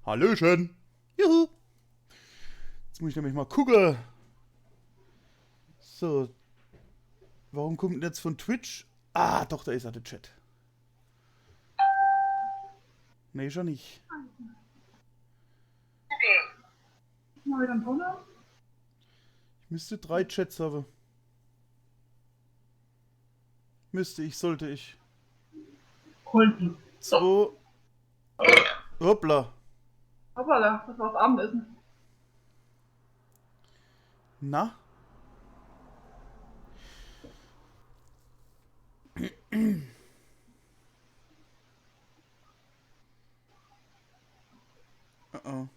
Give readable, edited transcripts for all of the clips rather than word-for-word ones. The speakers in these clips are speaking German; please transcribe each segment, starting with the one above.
Hallöchen. Juhu. Jetzt muss ich nämlich mal gucken. So. Warum kommt denn jetzt von Twitch? Ah, doch, da ist er, der Chat. Nee, schon nicht. Mal wieder ein Tunnel. Ich müsste 3 Chats haben. Sollte ich. Kulten. 2. Hoppla. Hoppala, das war das Abendessen. Na? Oh.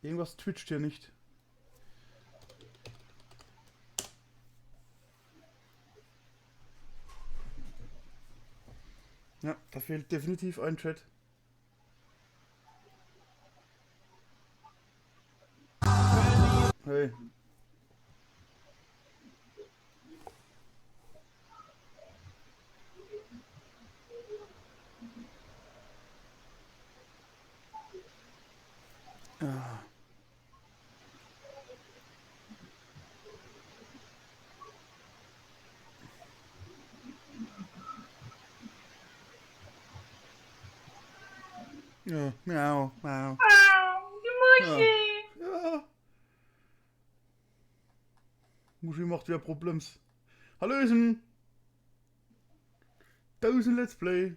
Irgendwas twitcht hier nicht. Ja, da fehlt definitiv ein Chat. Hey. Ah. Ja, miau, miau. Die Muschi! Ja. Muschi macht wieder Problems. Hallöchen! 1000 Let's Play.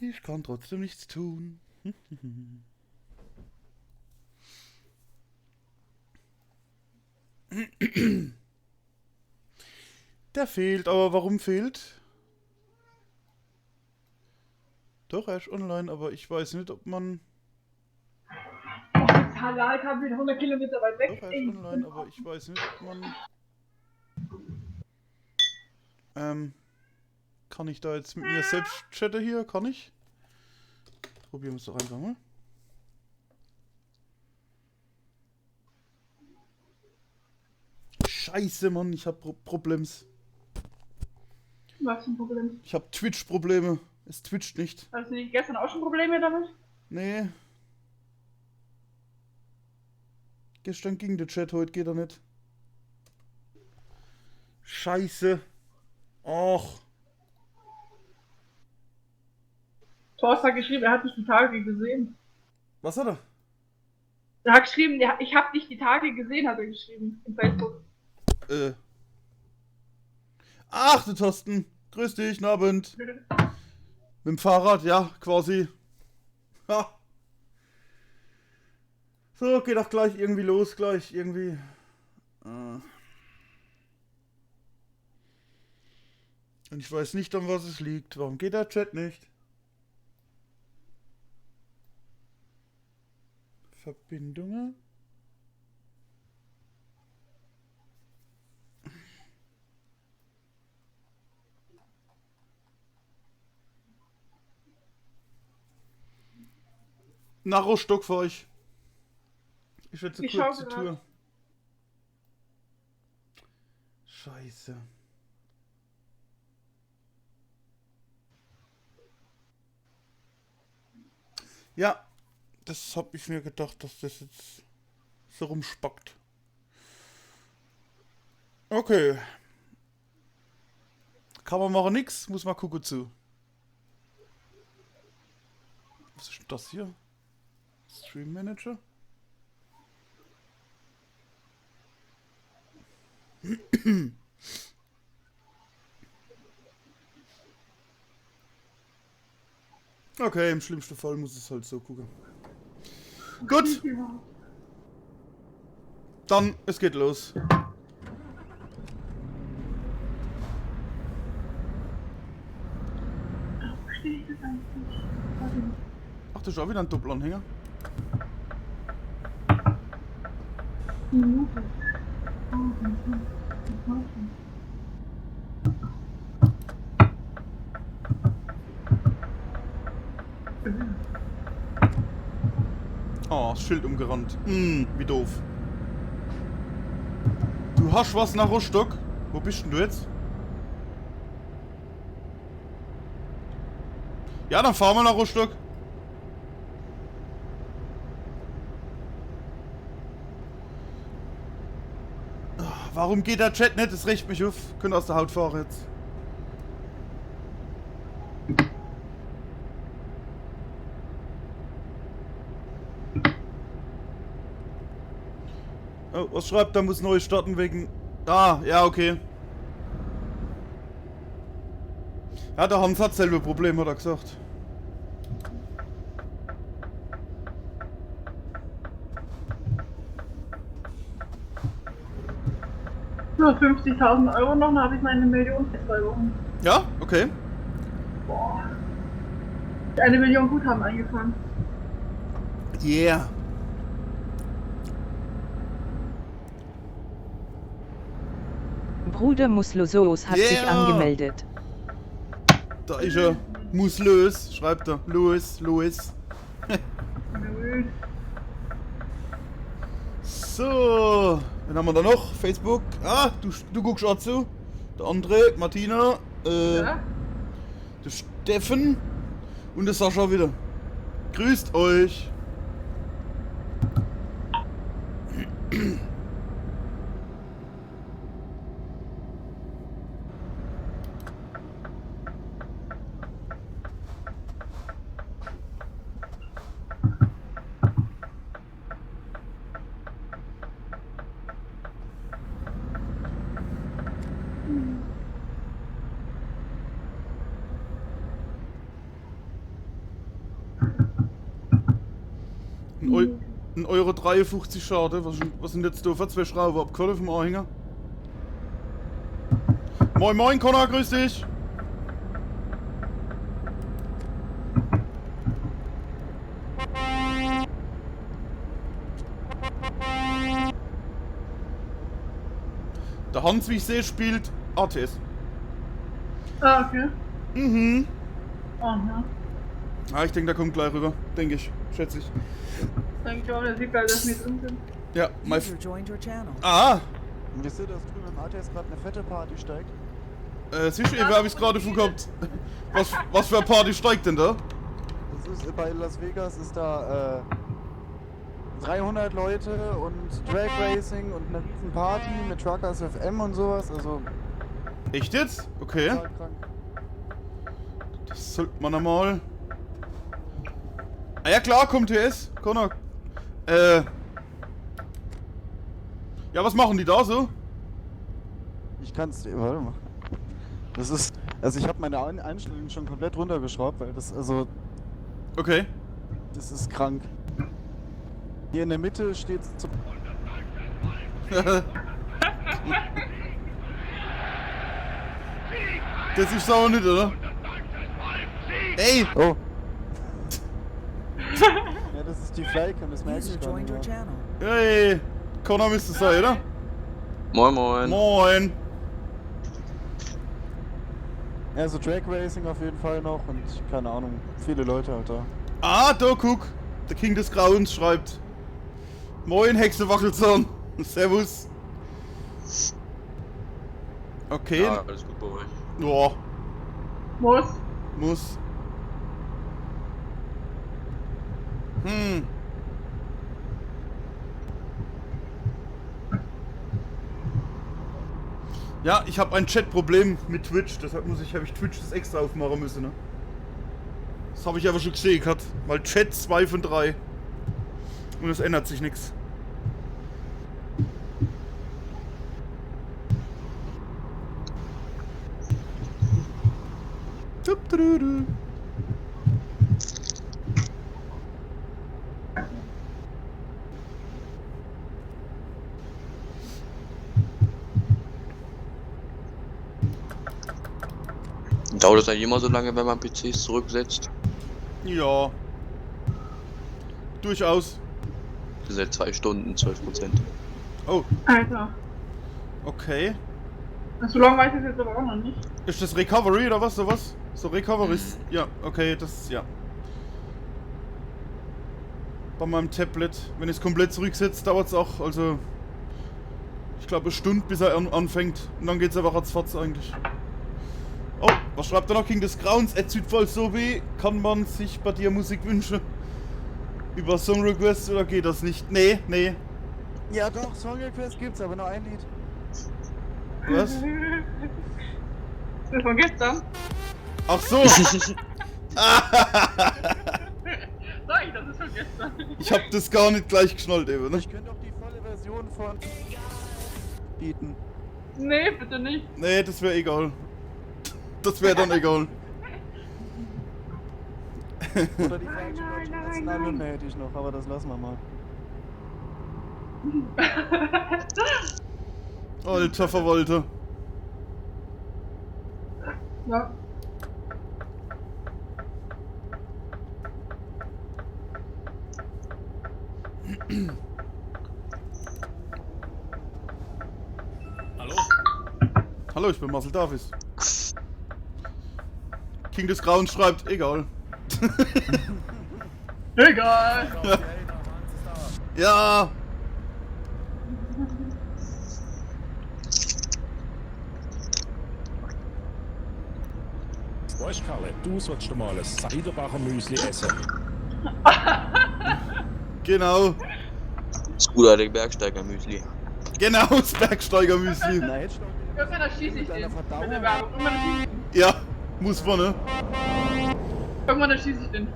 Ich kann trotzdem nichts tun. Der fehlt, aber warum fehlt? Doch, er ist online, aber ich weiß nicht, ob man... Halal kam wieder 100 Kilometer weit weg. Doch, er ist online, aber ich weiß nicht, ob man... Kann ich da jetzt mit mir selbst chatten hier? Kann ich? Probieren wir es doch einfach mal. Scheiße, Mann, ich hab Problems. Was für ein Problem? Ich hab Twitch-Probleme. Es twitcht nicht. Hast du nicht gestern auch schon Probleme damit? Nee. Gestern ging der Chat, heute geht er nicht. Scheiße. Och. Thorsten hat geschrieben, er hat nicht die Tage gesehen. Was hat er? Er hat geschrieben, ich habe nicht die Tage gesehen, hat er geschrieben. In Facebook. Ach, du Thorsten. Grüß dich, guten Abend. Mit dem Fahrrad, ja, quasi. Ha. So, geht auch gleich irgendwie los, gleich irgendwie. Und ich weiß nicht, an was es liegt. Warum geht der Chat nicht? Verbindungen? Nach Rostock für euch. Ich werde so kurz zur Tür. Scheiße. Ja, das habe ich mir gedacht, dass das jetzt so rumspackt. Okay. Kann man machen nix, muss mal gucken zu. Was ist das hier? Stream Manager? Okay, im schlimmsten Fall muss es halt so gucken. Gut. Dann, es geht los. Ach, das ist auch wieder ein Doppelanhänger. Oh, das Schild umgerannt. Wie doof. Du hast was nach Rostock? Wo bist denn du jetzt? Ja, dann fahren wir nach Rostock. Warum geht der Chat nicht? Das riecht mich auf. Könnt aus der Haut fahren jetzt. Oh, was schreibt, da muss neu starten wegen... Ah, ja, okay. Ja, der Hans hat selber Probleme, hat er gesagt. Nur 50.000 Euro noch, dann habe ich meine Million in 2 Wochen. Ja, okay. Boah. 1 Million Guthaben eingefahren. Yeah. Bruder Muslosos hat sich Yeah. angemeldet. Da ist er. Muss los, schreibt er. Louis. Nö. So, wen haben wir da noch? Facebook. Ah, du guckst auch zu. Der André, Martina, Ja? der Steffen und der Sascha wieder. Grüßt euch. Ein Euro 53 schade. Was sind jetzt da für 2 Schrauben abgeholt vom Anhänger? Moin moin Connor, grüß dich. Der Hans, wie ich sehe, spielt ATS. Ah, okay. Mhm. Aha. Ah, ich denke, der kommt gleich rüber. Denke ich. Schätze ich. Denke ich auch, der sieht geil, dass wir drin sind. Ja, mein... User joined your channel. Ah! Und ihr seht, dass drüben im ATS gerade eine fette Party steigt. Siehst du, habe ich gerade vorgehabt. Was für eine Party steigt denn da? Das ist bei Las Vegas ist da 300 Leute und Drag Racing und eine riesen Party mit Truckers FM und sowas. Also Echt jetzt? Okay. total krank. Das sollte man einmal. Ah ja klar, kommt TS. Connor. Ja, was machen die da so? Ich kann's dir, warte mal. Das ist, also ich habe meine Einstellungen schon komplett runtergeschraubt, weil das, also, Okay. das ist krank. Hier in der Mitte steht zum Das ist sauer nicht, oder? Ey! Oh. Ja, das ist die Flycam, das merke User ich gar joined nicht your mehr. channel. Hey! Connor müsste es sein, oder? Moin Moin. Moin! Ja, so Drag Racing auf jeden Fall noch und keine Ahnung, viele Leute halt da. Ah, da guck! Der King des Grauens schreibt. Moin, Hexe Wackelzahn! Servus! Okay. Ja, alles gut bei euch. Ja, Muss. muss. Ja, ich habe ein Chatproblem mit Twitch, deshalb habe ich Twitch das extra aufmachen müssen, ne? Das habe ich aber schon gesehen gehabt. Weil Chat 2 von 3. Und es ändert sich nichts. Dauert das eigentlich immer so lange, wenn man PCs zurücksetzt? Ja. Durchaus. Seit 2 Stunden, 12%. Oh, Alter. okay. So lange weiß ich es jetzt aber auch noch nicht. Ist das Recovery oder was? Sowas? So Recovery ist. Ja, okay, das. Ja. Bei meinem Tablet. Wenn ich es komplett zurücksetze, dauert es auch. Also. Ich glaube, eine Stunde, bis er anfängt. Und dann geht es aber ratzfatz eigentlich. Oh, was schreibt er noch? King des Grauens? Südvoll so wie. Kann man sich bei dir Musik wünschen? Über Song Request oder geht das nicht? Nee, nee. Ja doch, Song Request gibt's, aber nur ein Lied. Was? Ist das von gestern? Ach so! Sag ich, das ist von gestern. Ich hab das gar nicht gleich geschnallt eben, ne? Ich könnte auch die volle Version von bieten. Nee, bitte nicht. Nee, das wäre egal. Das wäre dann egal. Oder die falsche deutsche Nationalhymne hätte ich noch, aber das lassen wir mal. Alter Verwalter. Ja. Hallo? Hallo, ich bin Marcel Davis. King des Grauens schreibt, egal. Egal. Ja! Weißt du, Kalle, du solltest mal ein Seidenbacher Müsli essen. Genau. Das gute alte Bergsteiger-Müsli. Genau, das Bergsteiger-Müsli. Na, hätte ich doch Irgendwann erschieße ich mit einer den. Mit Verdauung. der Werbung. Ja, muss man, ne? Irgendwann erschieße ich den.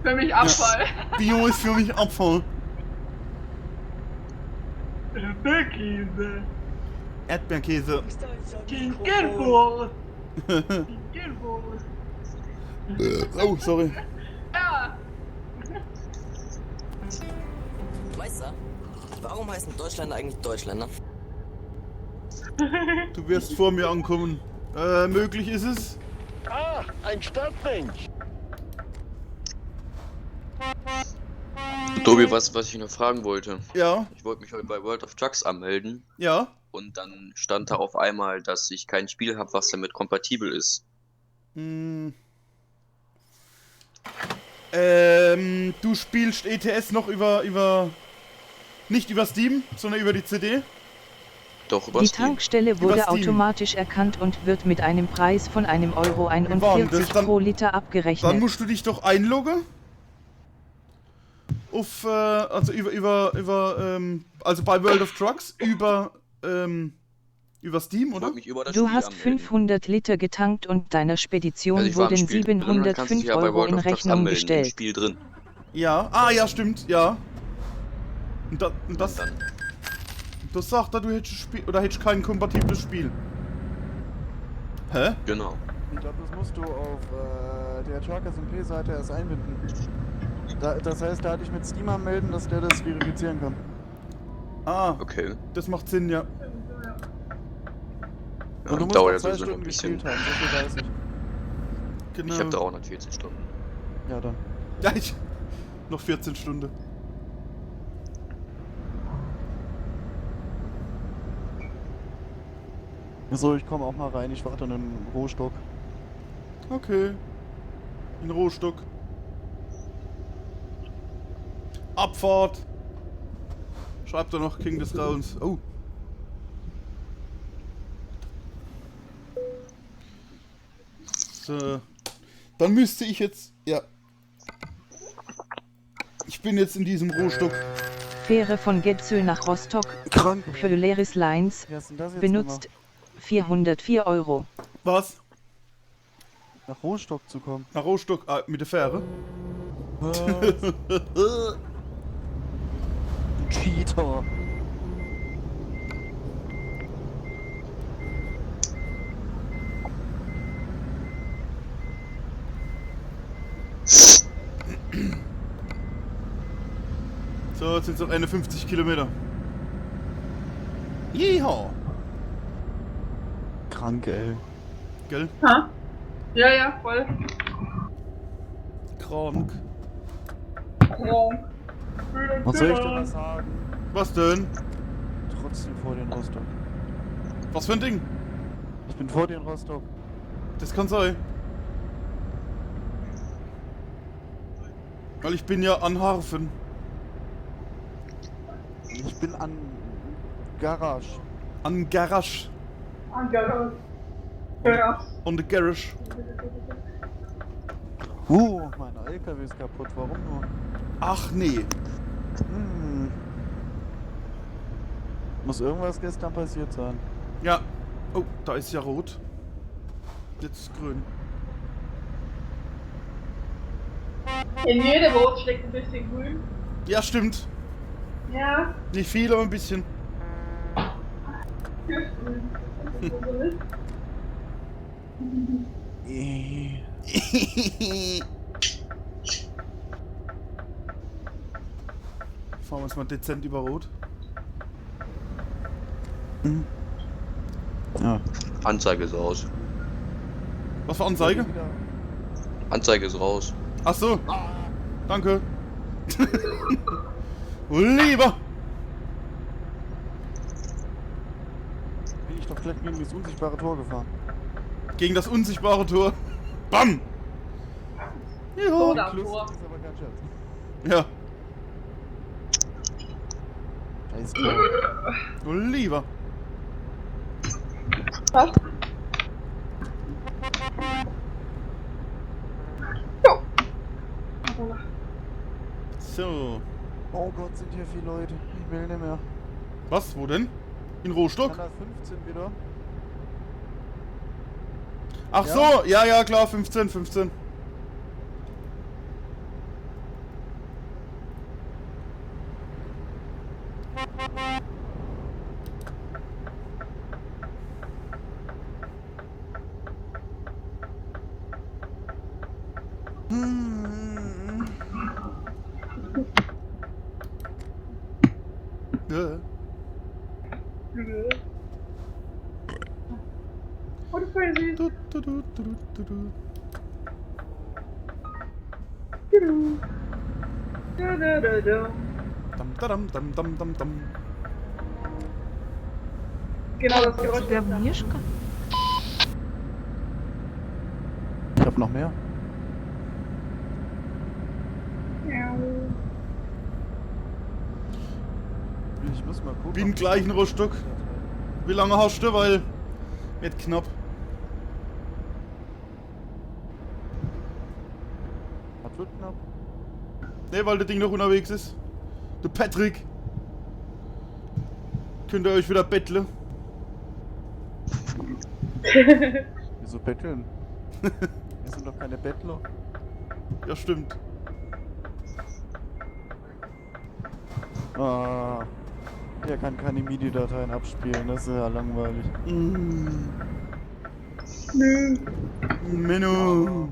Für mich Abfall. Bio ist für mich Abfall. Bergkäse. Erdbeerkäse. Kinkelwurst. Kinkelwurst. Oh, sorry. Ja. Meister, warum heißen Deutschländer eigentlich Deutschländer? Du wirst vor mir ankommen. Möglich ist es. Ah, ein Stadtmensch. Tobi, was ich noch fragen wollte. Ja, Ich wollte mich heute bei World of Trucks anmelden ja. und dann stand da auf einmal, dass ich kein Spiel habe, was damit kompatibel ist. Hm. Du spielst ETS noch nicht über Steam, sondern über die CD? Doch, über Die Steam. Tankstelle wurde Über Steam. automatisch erkannt und wird mit einem Preis von einem Euro Wann? Das 41 dann- pro Liter Dann abgerechnet. musst du dich doch einloggen. Also also bei World of Trucks über Steam, Ich oder? wollte mich über das Du Spiel hast anmelden. 500 Liter getankt und deiner Spedition Also ich war im wurden Spiel drin und dann kannst du dich 705 ja bei Euro World in of Trucks Rechnung anmelden, im gestellt. Spiel drin. Ja. Ah, ja, stimmt, ja. Und das, Und dann, das sagt er, du hättest Spiel oder hättest kein kompatibles Spiel. Hä? genau. Ich glaube, das musst du auf der Truckers MP-Seite erst einbinden. Das heißt, da hatte ich mit Steam anmelden, dass der das verifizieren kann. Ah, Okay. das macht Sinn, ja. Ja, Und du musst dauert auch jetzt 2 also noch Stunden ein bisschen. gespielt haben, so viel weiß ich. Genau. Ich habe 314 Stunden. Ja, dann. Ja, noch 14 Stunden. So, ich komme auch mal rein, ich warte einen Rohstock. Okay. Ein Rohstock. Abfahrt. Schreibt er noch King des Grauens. Oh. So. Dann müsste ich jetzt. Ja. Ich bin jetzt in diesem Rohstock. Fähre von Getzö nach Rostock Krank. für Leris Lines Wie hast denn das jetzt benutzt 404 Euro. Was? gemacht? Nach Rohstock zu kommen. Nach Rohstock mit der Fähre? Cheater. So, jetzt sind es noch 51 Kilometer. Jeha! Krank, ey. Gell? Ha? Ja, ja, voll. Krank. Was soll ich denn was sagen? Was denn? Trotzdem vor den Rostock. Was für ein Ding? Ich bin vor den Rostock. Das kann sein. Weil ich bin ja an Harfen. Ich bin an Garage. An Garage. Angelos. Ja. On the Garage. Mein LKW ist kaputt. Warum nur? Ach nee. Muss irgendwas gestern passiert sein. Ja. Oh, da ist ja rot. Jetzt ist grün. In jedem Rot steckt ein bisschen grün. Ja, stimmt. Ja. Nicht viel, aber ein bisschen. Fahren wir uns mal dezent über Rot. Ja. Anzeige ist raus. Was für Anzeige? Anzeige ist raus. Ach so. Danke. Lieber. Bin ich doch gleich gegen das unsichtbare Tor gefahren. Gegen das unsichtbare Tor. Bam! Ja. Oder Plus vor. ist aber kein Scherz. Ja. Scheiß Tor. Lieber. Was? So. Oh Gott, sind hier viele Leute. Ich will nicht mehr. Was? Wo denn? In Rostock? 115 wieder. Ach Ja. so, ja, ja, klar, 15, 15. Ja. Oh, das war ja süß. Du, du, du, du, du, du. Dam, dadam, dam, dam, dam, dam. Genau das Geräusch. Der Mischka. Ich hab noch mehr. Ich muss mal gucken. Bin gleich in Rostock. Wie lange hast du? Weil wird knapp. Was wird knapp? Ne, weil das Ding noch unterwegs ist. Du Patrick. Könnt ihr euch wieder betteln? Wieso betteln? Wir sind doch keine Bettler. Ja, stimmt. Ah. Er kann keine MIDI-Dateien abspielen, das ist ja langweilig. Menno.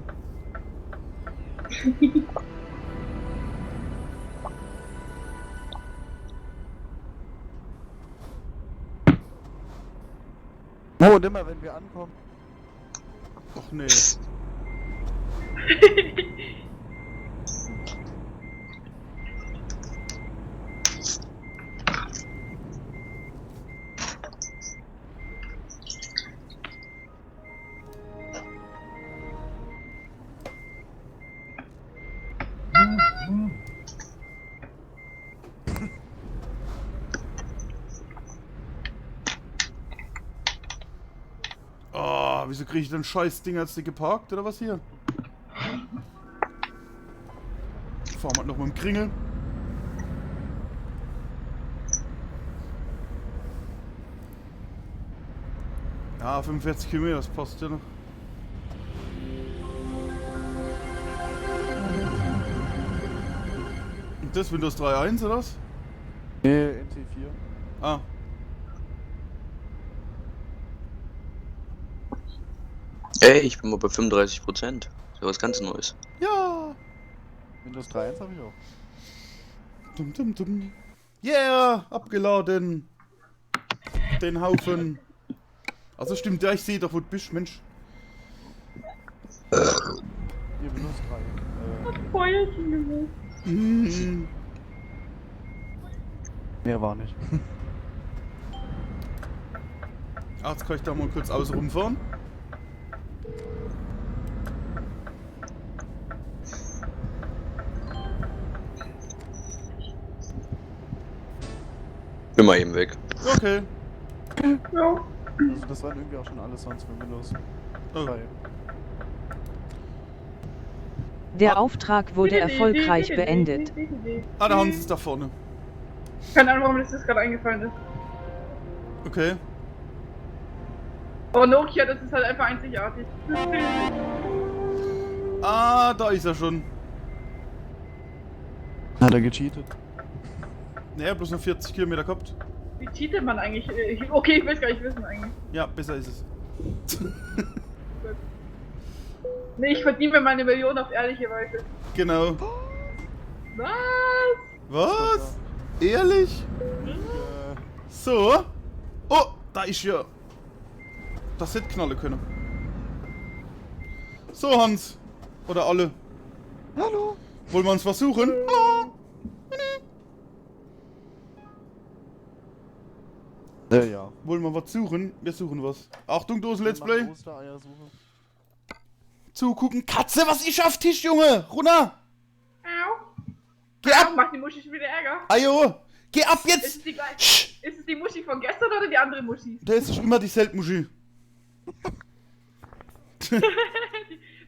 Oh, und immer wenn wir ankommen. Och nee. Oh, wieso kriege ich denn scheiß Ding als nicht geparkt oder was hier? Fahren wir noch mit dem Kringel. Ja, 45 Kilometer, das passt ja noch. Und das Windows 3.1 oder was? Nee, NT4. Ah. Ey, ich bin mal bei 35%. So was ganz Neues. Ja. Windows 3.1 habe ich auch. Dum, dum, dum. Yeah, abgeladen. Den Haufen. Also stimmt, ja, ich sehe doch, wo du bist, Mensch. Hier, Windows 3. Feuerchen gemacht. Mhm. Mehr war nicht. Ah, jetzt kann ich da mal kurz außen rumfahren. Bin mal eben weg. Okay. Ja. Also das waren irgendwie auch schon alles sonst für Windows Oh. 3. Der Auftrag wurde erfolgreich beendet. Ah, der Hans ist da vorne. Keine Ahnung, warum mir das gerade eingefallen ist. Okay. Aber Nokia, das ist halt einfach einzigartig. Ah, da ist er schon. Hat er gecheatet? Naja, bloß noch 40 Kilometer gehabt. Wie cheatet man eigentlich? Okay, ich will es gar nicht wissen eigentlich. Ja, besser ist es. Nee, ich verdiene mir meine Million auf ehrliche Weise. Genau. Was? Was? Ehrlich? So. Oh, da ist ja. Das hätte knallen können. So, Hans. Oder alle. Hallo? Wollen wir uns versuchen? Hallo. Ja. Wollen wir was suchen? Wir suchen was. Achtung, Dose Let's Play. Ostereiersuche. Zugucken. Katze, was ist auf Tisch, Junge? Runter. Au. Geh ab. Macht die Muschi schon wieder Ärger? Ajo. Geh ab Ist jetzt. es die gleiche? Sch. Ist es die Muschi von gestern oder die andere Muschi? Das ist immer dieselbe Muschi.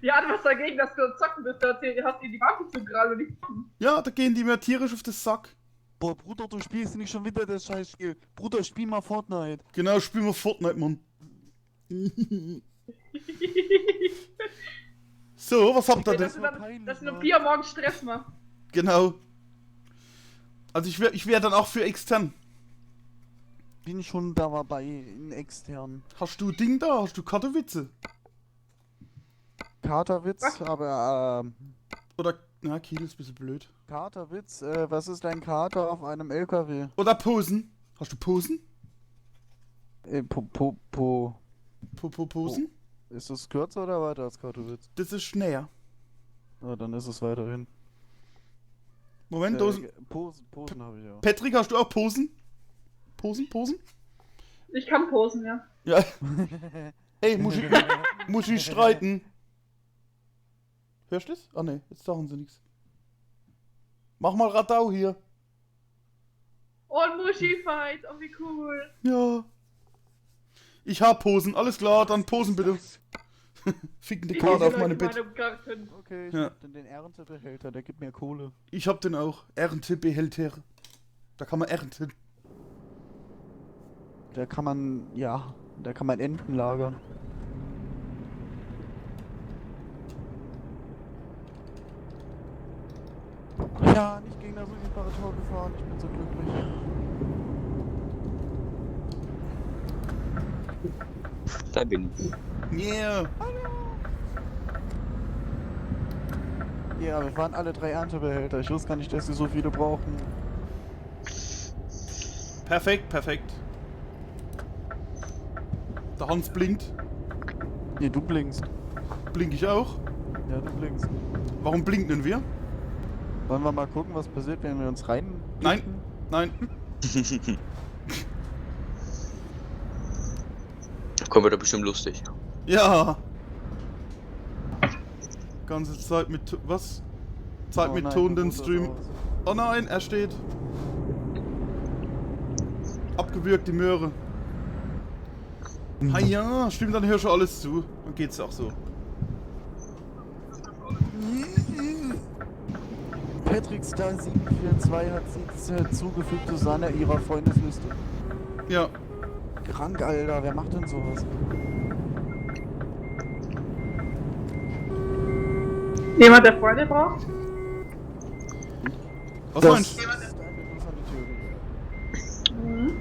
Die hat was dagegen, dass du zocken bist. Du hast dir die Waffe zugerallt und nicht zocken. Ja, da gehen die mir tierisch auf den Sack. Boah, Bruder, du spielst nicht schon wieder das Scheißspiel. Bruder, spiel mal Fortnite. Genau, spielen wir Fortnite, Mann. So, was habt ihr Dass denn? du dann, dass du um 4 Uhr morgens Stress machst. Genau. Also ich wär dann auch für extern. Bin schon dabei, in extern. Hast du Ding da? Hast du Katowice? Katerwitz, Was? aber Oder, na, Kiel ist ein bisschen blöd. Katerwitz, was ist ein Kater auf einem LKW? Oder Posen? Hast du Posen? Posen? Ist das kürzer oder weiter als Katerwitz? Das ist näher. Na, dann ist es weiterhin. Moment, Dosen. Posen habe ich auch. Patrick, hast du auch Posen? Posen? Ich kann posen, ja. Ja. Ey, muss ich streiten? Hörst du das? Ah ne, jetzt sagen sie nichts. Mach mal Radau hier. Und Muschi-Fight, oh wie cool. Ja. Ich hab Posen, alles klar, dann Posen bitte. Fickende Karte auf meinem Bett. Okay, ich Ja. hab den Erntebehälter, der gibt mir Kohle. Ich hab den auch. Erntebehälter. Da kann man ernten. Da kann man Enten lagern. Ja, nicht gegen das unsichtbare Tor gefahren, ich bin so glücklich. Da bin ich. Yeah. Ja, wir waren alle 3 Erntebehälter. Ich wusste gar nicht, dass sie so viele brauchen. Perfekt. Der Hans blinkt. Nee, du blinkst. Blink ich auch? Ja, du blinkst. Warum blinken wir? Wollen wir mal gucken, was passiert, wenn wir uns rein... Nein. Kommt wieder bestimmt lustig. Ja. Ganze Zeit mit... Was? Zeit mit Ton den Stream. Oh nein, er steht. Abgewürgt die Möhre. Ah ja, stimmt, dann hörst du alles zu. Dann geht's auch so. Patrick Star 742 hat sie zugefügt zu seiner ihrer Freundesliste. Ja. Krank, Alter, wer macht denn sowas? Jemand, der Freunde braucht? Was meinst du? Das ist eine Nuss an die Tür. Mhm.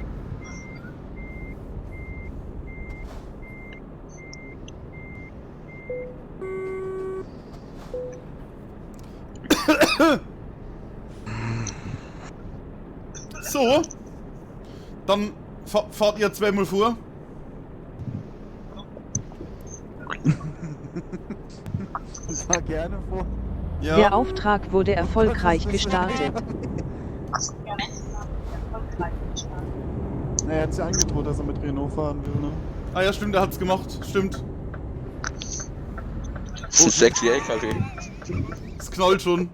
So. Dann fahrt ihr zweimal vor. Ich fahr gerne vor. Der Ja. Auftrag wurde erfolgreich gestartet. Er hat sie angedroht, dass er mit Renault fahren will, ne? Ah ja, stimmt, der hat's gemacht. Stimmt. 6 LKW. Es knallt schon.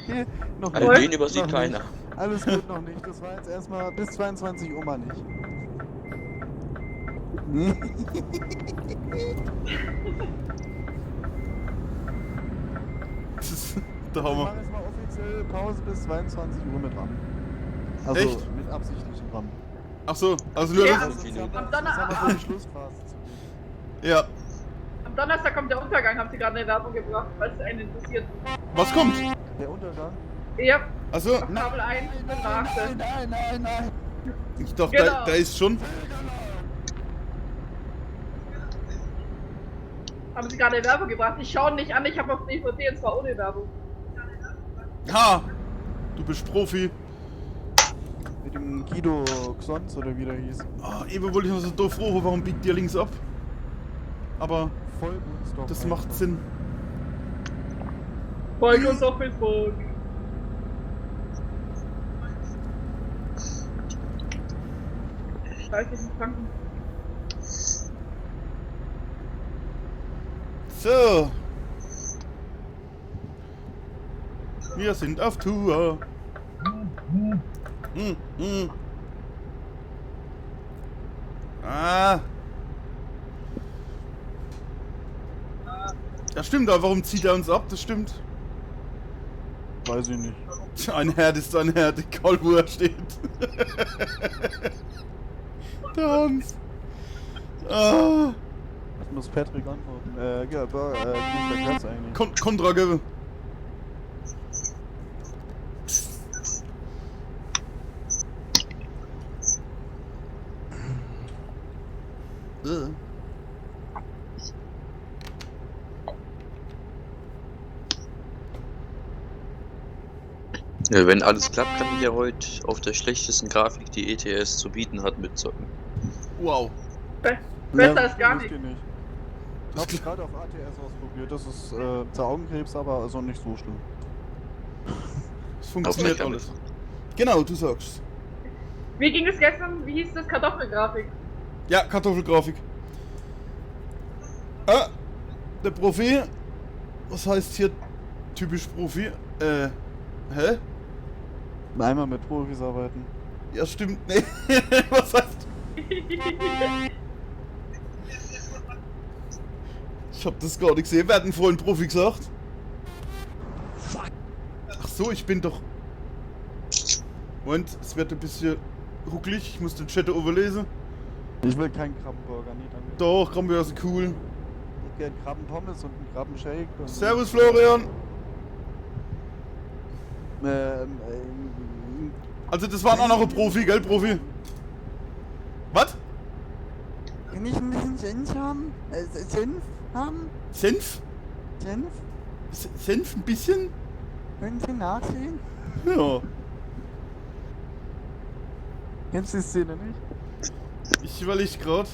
Hier, noch Also nicht. den übersieht Noch keiner. nicht. Alles gut, noch nicht. Das war jetzt erstmal bis 22 Uhr mal nicht. Das ist der Wir Hammer. machen jetzt mal offiziell Pause bis 22 Uhr mit RAM. Also Echt? mit absichtlichem RAM. Ach so, also nur Ja. das. Das ist ja Am das Donner- ist aber so die Schlussphase zu gehen. Ja. Am Donnerstag kommt der Untergang, haben sie gerade eine Werbung gebracht, falls es einen interessiert. Was kommt? Der Untergang? Ja, Achso, auf Kabel 1 in der Straße. Nein. ich dachte, Genau. da ist schon. Haben sie gerade eine Werbung gebracht. Ich schaue nicht an, ich habe auf DVD und zwar ohne Werbung. Ha! Du bist Profi. Mit dem Guido Xons oder wie der hieß. Ah, eben wollte ich noch so doof rufen, warum biegt ihr links ab? Aber Folgen uns doch. das einfach. macht Sinn. Folgt uns auf Facebook. Scheiße, ich muss tanken. So. Wir sind auf Tour. Ah. Ja stimmt, aber warum zieht er uns ab? Das stimmt. Weiß ich nicht. Ein Herd ist ein Herd, egal wo er steht. Der Hans. Ah. Das muss Patrick antworten. Ja, aber, wie ist der Platz eigentlich? Kontra gebe. Ja, wenn alles klappt, kann ich ja heute auf der schlechtesten Grafik, die ETS zu bieten hat, mitzocken. Wow. Besser ist gar wisst nicht. ihr Ich hab's gerade auf ATS ausprobiert. Das ist zu Augenkrebs, aber also nicht so schlimm. Es funktioniert Auf alles. Genau, du sagst. Wie ging es gestern? Wie hieß das? Kartoffelgrafik. Ja, Kartoffelgrafik. Ah, der Profi. Was heißt hier typisch Profi? Hä? Einmal mit Profis arbeiten. Ja, stimmt. Nee. Was heißt? Ich hab das gar nicht gesehen. Wer hat denn vorhin Profi gesagt? Ach so, ich bin doch. Moment, es wird ein bisschen rucklig. Ich muss den Chat overlesen. Ich will keinen Krabbenburger, nie danke. Doch, Krabbenburger sind cool. Ich gern Krabbenpommes und einen Krabbenshake. Und Servus, Florian. Also, das war ein anderer Profi, gell, Profi? Was? Kann ich ein bisschen Senf haben? Senf haben? Senf? Senf? Senf ein bisschen? Können Sie nachsehen? Ja. Kennst du die Szene nicht? Ich überleg grad.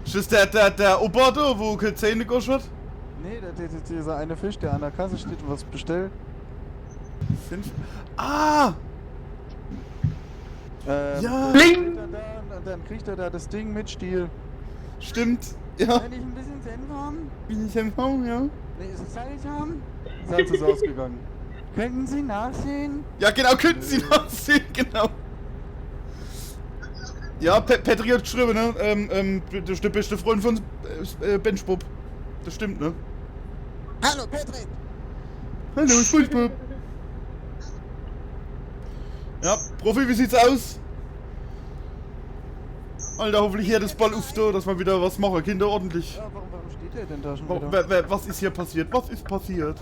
Ist das der Opa da, wo keine Zähne gosch hat? Nee, dieser eine Fisch, der an der Kasse steht und was bestellt. Senf? Ah! Ja. Bling! Dann kriegt er da das Ding mit Stiel. Stimmt. Ja. Kann ich ein bisschen Senf haben? Bin ich Senf haben, ja? Nee, ist es Salz haben? Salz ist ausgegangen. Könnten Sie nachsehen? Ja, genau, könnten Sie nachsehen, genau. Ja, Patrick hat geschrieben, ne? Das ist der beste Freund von Benchbob. Das stimmt, ne? Hallo, Patrick! Hallo, SpongeBob. Ja, Profi, wie sieht's aus? Alter, hoffentlich hier das Ball auf da, dass wir wieder was machen. Kinder, ordentlich. Ja, warum steht der denn da schon wieder? Was ist hier passiert? Was ist passiert?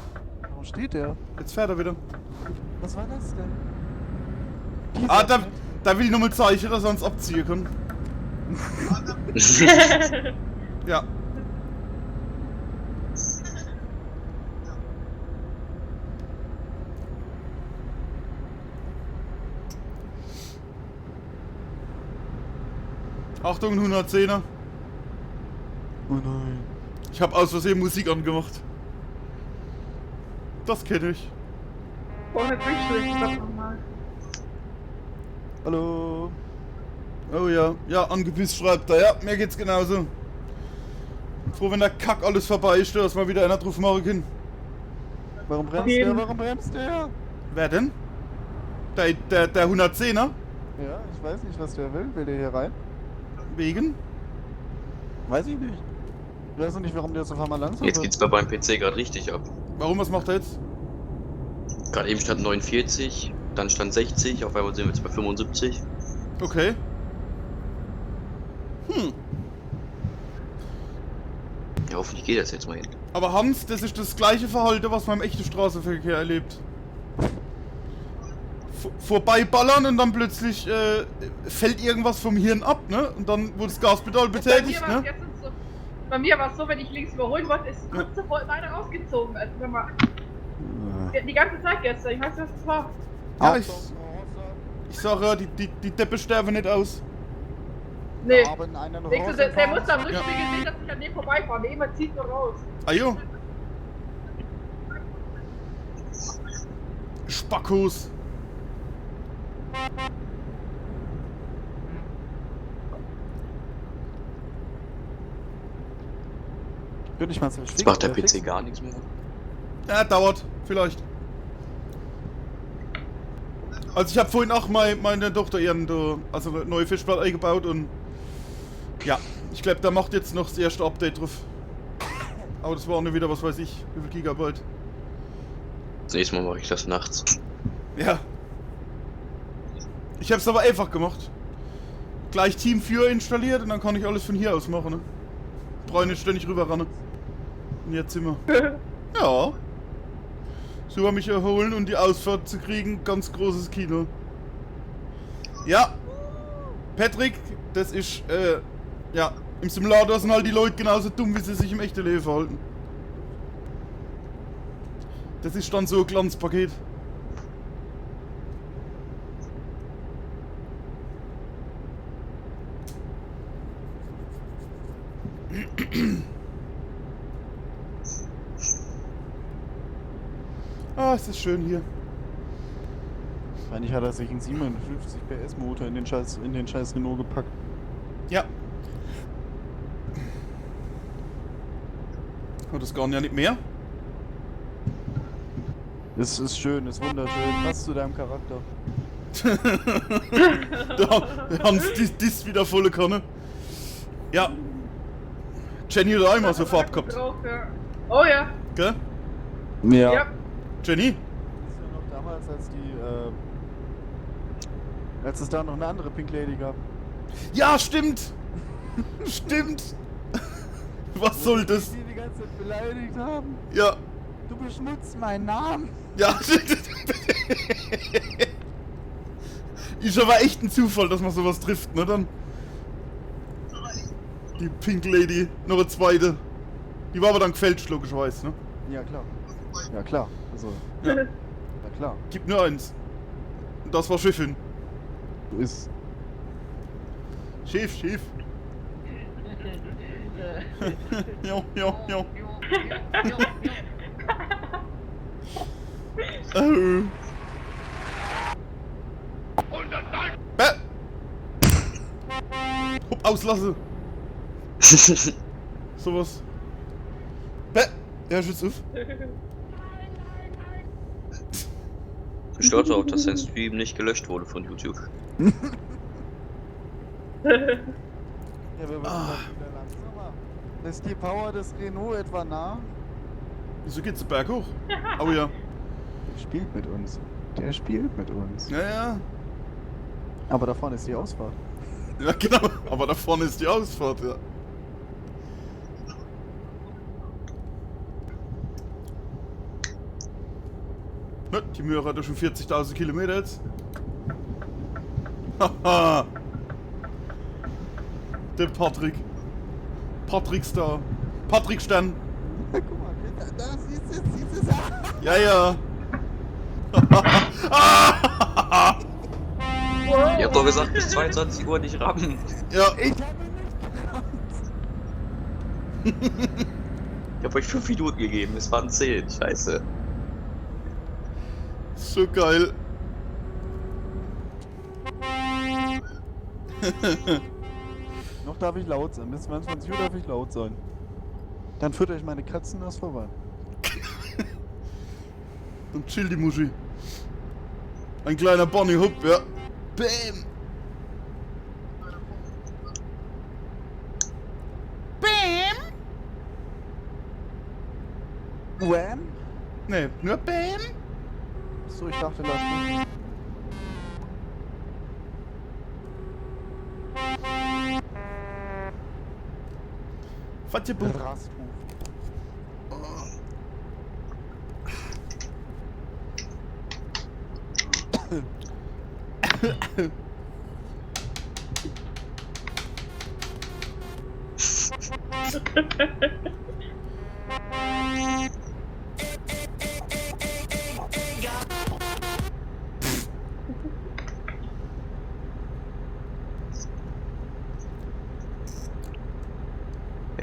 Warum steht der? Jetzt fährt er wieder. Was war das denn? Ah, da will ich nochmal zeichnen, dass er uns abziehen kann. Ja. Achtung, 110er. Oh nein. Ich habe aus Versehen Musik angemacht. Das kenne ich. Vorne durchschlägt das nochmal. Hallo. Oh ja, ja, angepisst schreibt er. Ja, mir geht's genauso. Froh, wenn der Kack alles vorbei ist, dass mal wieder einer drauf machen kann. Warum bremst jeden- der? Warum bremst der? Wer denn? Der 110er? Ja, ich weiß nicht, was der will. Will der hier rein? Wegen? Weiß ich nicht. Ich weiß noch nicht, warum der so einmal langsam Jetzt wird. geht's bei meinem PC gerade richtig ab. Warum, was macht er jetzt? Gerade eben stand 49, dann stand 60, auf einmal sind wir jetzt bei 75. Okay. Ja, hoffentlich geht das jetzt mal hin. Aber Hans, das ist das gleiche Verhalten, was man im echten Straßenverkehr erlebt. Vorbeiballern und dann plötzlich fällt irgendwas vom Hirn ab, ne? Und dann wurde das Gaspedal betätigt, ne? Bei mir war es so, wenn ich links überholen wollte, ist kurz davor leider rausgezogen. Also wenn man die ganze Zeit gestern, ich weiß nicht, was das war. Ja, ich sage, die Deppe sterben nicht aus. Nee. Haben einen Der muss am Rückspiegel Ja. sehen, dass ich an dem vorbeifahre. Nee, man zieht nur raus. Ah jo. Spackos. Könnte ich mal so Jetzt macht der PC gar nichts mehr. Ja, dauert. Vielleicht. Also ich habe vorhin auch meine Tochter ihren also eine neue Fischplatte eingebaut und ja, ich glaube, da macht jetzt noch das erste Update drauf. Aber das war auch nur wieder, was weiß ich, wie viel Gigabyte. Das nächste Mal mache ich das nachts. Ja. Ich habe es aber einfach gemacht. Gleich Teamviewer installiert und dann kann ich alles von hier aus machen, ne? Brauche nicht ständig rüberrennen. In ihr Zimmer. Ja. So mich erholen und die Ausfahrt zu kriegen, ganz großes Kino. Ja. Patrick, das ist, ja, im Simulator sind halt die Leute genauso dumm, wie sie sich im echten Leben verhalten. Das ist dann so ein Glanzpaket. Ah, es ist schön hier. Wahrscheinlich hat er sich einen 57 PS Motor in den scheiß Renault gepackt. Ja. Oh, das gar nicht mehr. Es ist schön, ist wunderschön, passt zu deinem Charakter. Der Hans dis wieder volle Kanne. Ja. Jenny oder einmal so Farb gehabt. Drauf, ja. Oh ja. Gell? Ja. Ja. Jenny? Das ist ja noch damals, als es da noch eine andere Pink Lady gab. Ja, stimmt! Stimmt! Was soll das? Die ganze Zeit beleidigt haben. Ja. Du beschmutzt meinen Namen. Ja. Ist aber echt ein Zufall, dass man sowas trifft, ne? Dann. Die Pink Lady, noch eine zweite. Die war aber dann gefälscht, logischerweise, ne? Ja, klar. Ja, klar. Also, Ja. ja, klar. Gibt nur eins. Und das war Schiffin. So ist. Schiff. Jo. Hup, auslasse. Sowas. Ja, schütz auf. Ich bin stolz darauf, dass sein Stream nicht gelöscht wurde von YouTube. Ja, wir werden wieder langsamer. Ist die Power des Renault etwa nah? Wieso geht's den Berg hoch? Oh ja. Der spielt mit uns. Der spielt mit uns. Ja. Aber da vorne ist die Ausfahrt. Ja, genau. Aber da vorne ist die Ausfahrt, ja. Ne, die Möhre hat ja schon 40.000 Kilometer jetzt. Haha. Der Patrick. Patrick Star. Patrick Stern. Guck mal, da siehst du es. Ja. Ihr habt doch gesagt, bis 22 Uhr nicht rammen. Ja. Ich habe nicht. Ich hab euch 5 Minuten gegeben, es waren 10. Scheiße. So geil. Noch darf ich laut sein. Bis 22 Uhr darf ich laut sein. Dann fütter ich meine Katzen das vorbei. Und chill die Muschi. Ein kleiner Bonnie Hup, ja. Bam! Bam! Wham? Nee, nur Bam! So, ich dachte, lass mich. Quatschebuch. Rasthof.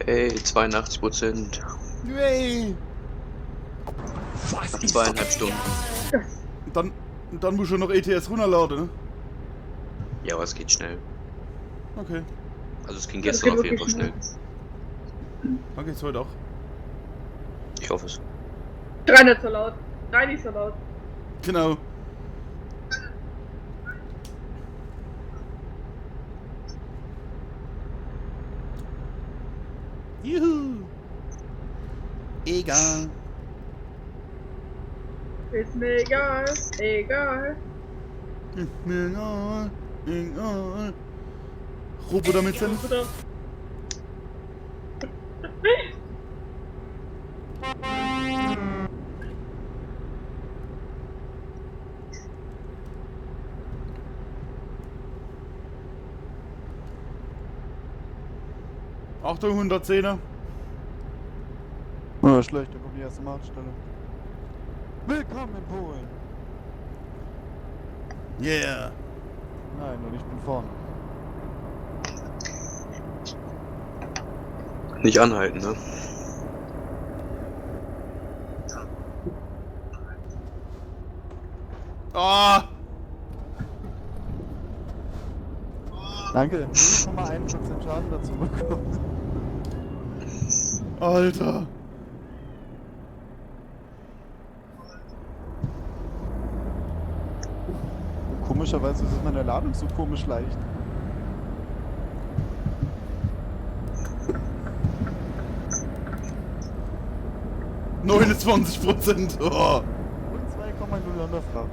Ey, 82%. Yay! Was Nach ist 2,5 Stunden. Dann muss ich noch ETS runterladen, ne? Ja, aber es geht schnell. Okay. Also es ging Ja, das gestern geht auf jeden Fall wirklich schnell. Dann geht's heute auch. Ich hoffe es. 3 nicht so laut. 3 nicht so laut. Genau. Juhu. Egal. Ist mir egal. Egal. Ist mir egal. Egal. Roboter mit Senf. Oder? Achtung, 110er. Oh, schlecht, da kommt die erste Marktstelle. Willkommen in Polen! Yeah. Nein, und ich bin vorne. Nicht anhalten, ne? Ah! Danke, 0,1% Schaden dazu bekommen. Alter. Komischerweise ist meine Ladung so komisch leicht. %. Oh. Und 2,0 an der Fracht.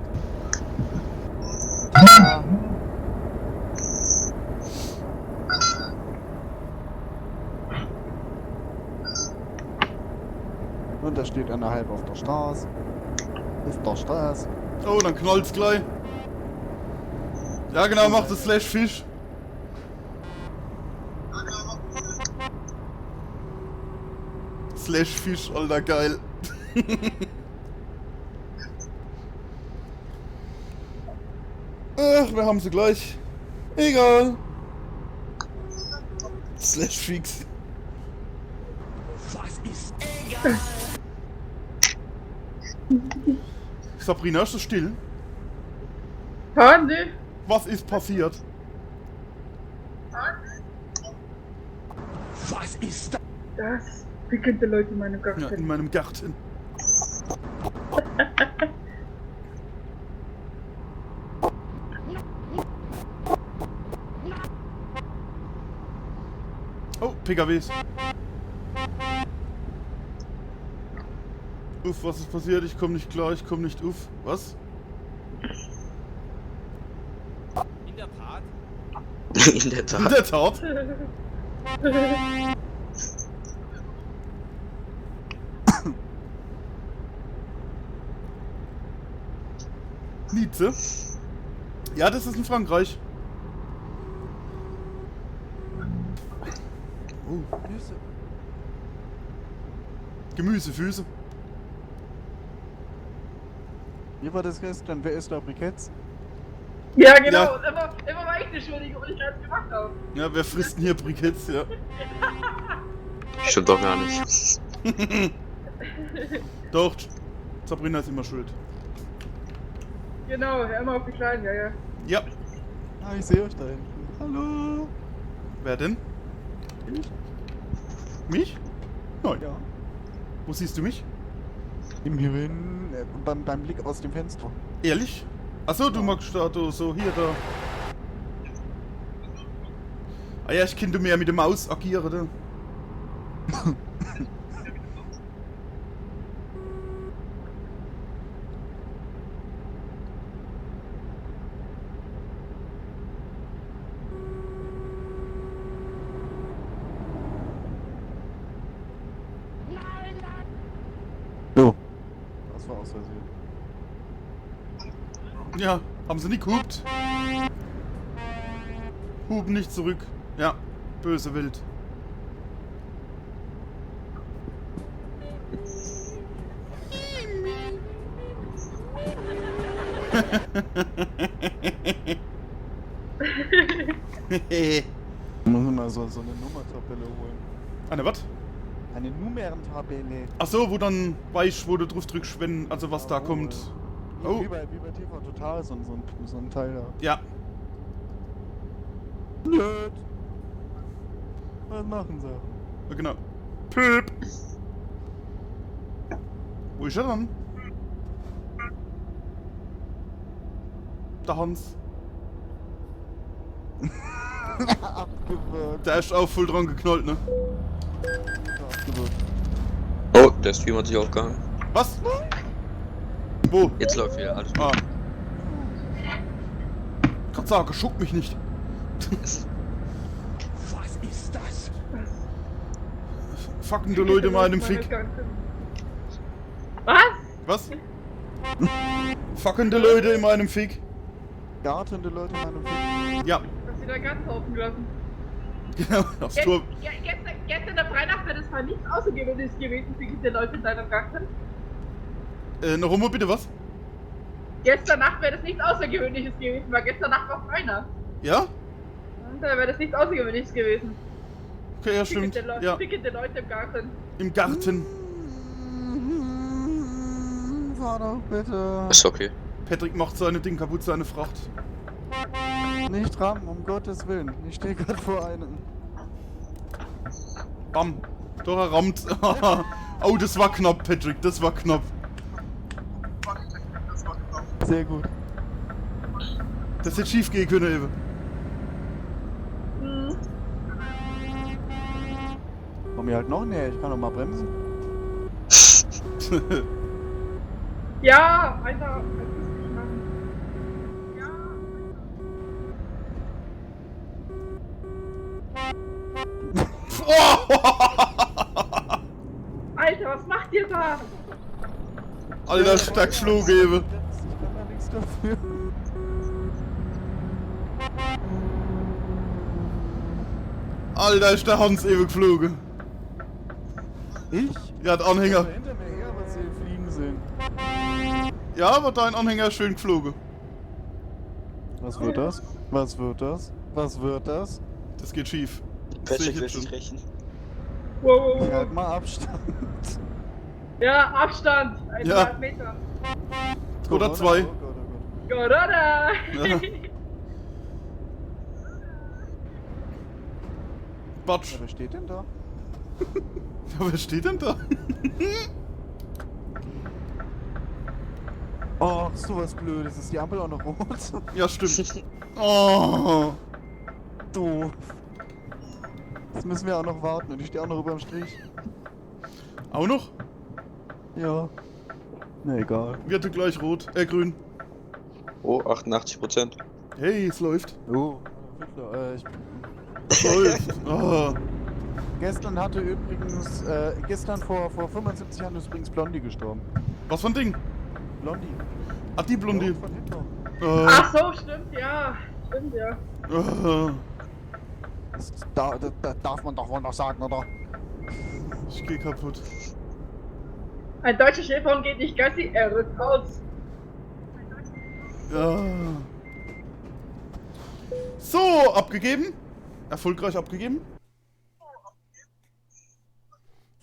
Und da steht einer halb auf der Straße. Ist der Straße. Oh, dann knallt's gleich. Ja genau, macht das Slash Fisch. Slash Fisch, alter geil. Ach, wir haben sie gleich. Egal. Slash Fix. Was ist Sabrina, ist das still? Handy. Was ist passiert? Was ist das? Das bekannte Leute in meinem Ja, Garten. in meinem Garten. Oh, PKWs. Uff, was ist passiert? Ich komme nicht klar, ich komme nicht uff. Was? In der Tat. In der Tat? Nietze? Ja, das ist in Frankreich. Oh, Gemüsefüße. Wie war das gestern? Wer isst da Briketts? Ja, genau. Ja. Und immer war ich der Schuldige und ich es gemacht habe. Ja, wer frisst denn hier Briketts, ja? Stimmt doch gar nicht. Doch, Sabrina ist immer schuld. Genau, ja, immer auf die Kleinen, ja, ja. Ja. Ah, ich sehe euch da hinten. Hallo! Wer denn? Ich? Mich? Nein. Ja. Wo siehst du mich? Im Himmel, beim Blick aus dem Fenster. Ehrlich? Achso, du magst da, du, so hier, da. Ah ja, ich könnte mehr mit der Maus agieren, da. Jo. Das war aus Versehen. Ja, haben sie nicht gehupt? Huben nicht zurück. Ja, böse Wild. Muss mal so eine Nummertabelle holen. Eine was? Eine Nummerntabelle. Ach so, wo dann weißt, wo du drauf drückst, wenn, also was da kommt. Oh. Wie bei TV Total, so ein Teil da. Ja. Nerd. Was machen sie? Ja, genau. Püp. Wo ist er dann? Der Hans. Abgewürgt. Der ist auch voll dran geknallt, ne? Abgewürgt. Oh, der Stream hat sich aufgehangen. Was? Wo? Jetzt läuft wieder alles gut. Ah. Gott sage, schuck mich nicht. Was ist das? Fuckende Leute in meinem Fick. Was? Was? Fuckende Leute in meinem Fick. Gartende Leute in meinem Film. Ja, Hast du da ganz offen gelassen? genau, aufs Tor. Gestern in der Freitag wäre das mal nichts Außergewöhnliches gewesen für die Leute in deinem Garten. Noch einmal bitte, was? Gestern Nacht wäre das nichts Außergewöhnliches gewesen, weil gestern Nacht war Freitag. Ja? Und da wäre das nichts Außergewöhnliches gewesen. Okay, ja, stimmt. Ja, Fickende Leute im Garten. im Garten. Fahr doch bitte. Ist okay. Patrick macht seine Ding kaputt, seine Fracht. Nicht rammen, um Gottes Willen. Ich stehe gerade vor einem. Bam. Doch, er rammt. Oh, das war knapp, Patrick, das war knapp. Sehr gut. Das hätte schief gehen können, eben. Hm. Komm mir halt noch näher, ich kann doch mal bremsen. Ja, Alter, das muss ich machen. Ja. Alter, was macht ihr da? Alter, stark Flug, eben. Ich kann da nichts dafür. Alter, ist der Hans ewig geflogen. Ich? Ja, der Anhänger. Aber hinter mir her, was sie fliegen sehen. Ja, aber dein Anhänger ist schön geflogen. Was wird das? Was wird das? Was wird das? Das geht schief. Das Patrick sehe ich will jetzt sich schon. rächen. Wow. Halt mal Abstand. Ja, Abstand. 1,5 Ja. Meter. Oder zwei. Oh Gott, oh Gott. Corona. Ja. Batsch. Ja, wer steht denn da? Ja, wer steht denn da? Oh, sowas Blödes. Ist die Ampel auch noch rot? Ja, stimmt. Oh. Doof. Jetzt müssen wir auch noch warten und ich stehe auch noch über dem Strich. Auch noch? Ja. Na egal. Wird gleich rot. Grün. Oh, 88%. Hey, es läuft. Oh, Es läuft. Oh. Gestern hatte übrigens, gestern vor 75 Jahren ist übrigens Blondie gestorben. Was für ein Ding? Blondie. Ach, die Blondie. Ja, von Hitler. Ach so, stimmt, ja. Stimmt, ja. Das darf man doch wohl noch sagen, oder? Ich geh kaputt. Ein deutscher Schäferhund geht nicht Gassi, er rückt aus. Ja. So, abgegeben. Erfolgreich abgegeben.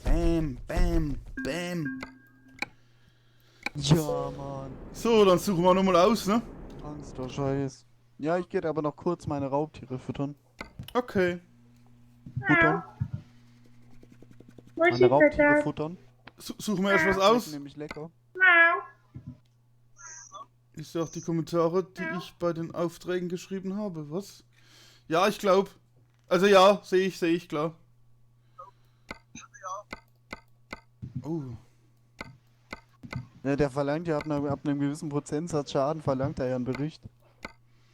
Bam, bam, bam. Ja, Mann. So, dann suchen wir nochmal aus, ne? Angst, der Scheiß. Ja, ich gehe aber noch kurz meine Raubtiere füttern. Okay. Futtern. Meine Raubtiere futtern. Suchen wir erst was Schmecken aus. nämlich lecker. Ich sehe auch die Kommentare, die ich bei den Aufträgen geschrieben habe. Was? Ja, ich glaube. Also ja, sehe ich, klar. Oh. Ja, der verlangt ja ab einem gewissen Prozentsatz Schaden, verlangt er ja einen Bericht.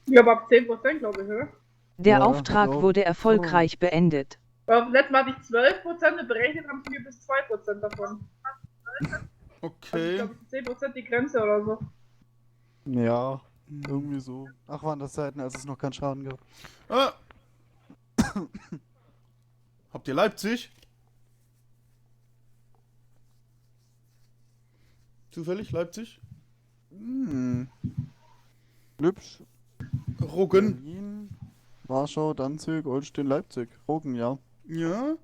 Ja, aber ab 10%, glaube ich, oder? Der Ja, Auftrag genau. wurde erfolgreich beendet. Aber letztes Mal hatte ich 12% und berechnet haben sie mir bis 2% davon. Okay. Also ich glaube, 10% die Grenze oder so. Ja, irgendwie so. Ach, waren das Zeiten, als es noch keinen Schaden gab. Ah. Habt ihr Leipzig? Zufällig Leipzig? Hm. Lübsch, Roggen? Berlin, Warschau, Danzig, Olsztyn, Leipzig. Roggen, ja. Ja.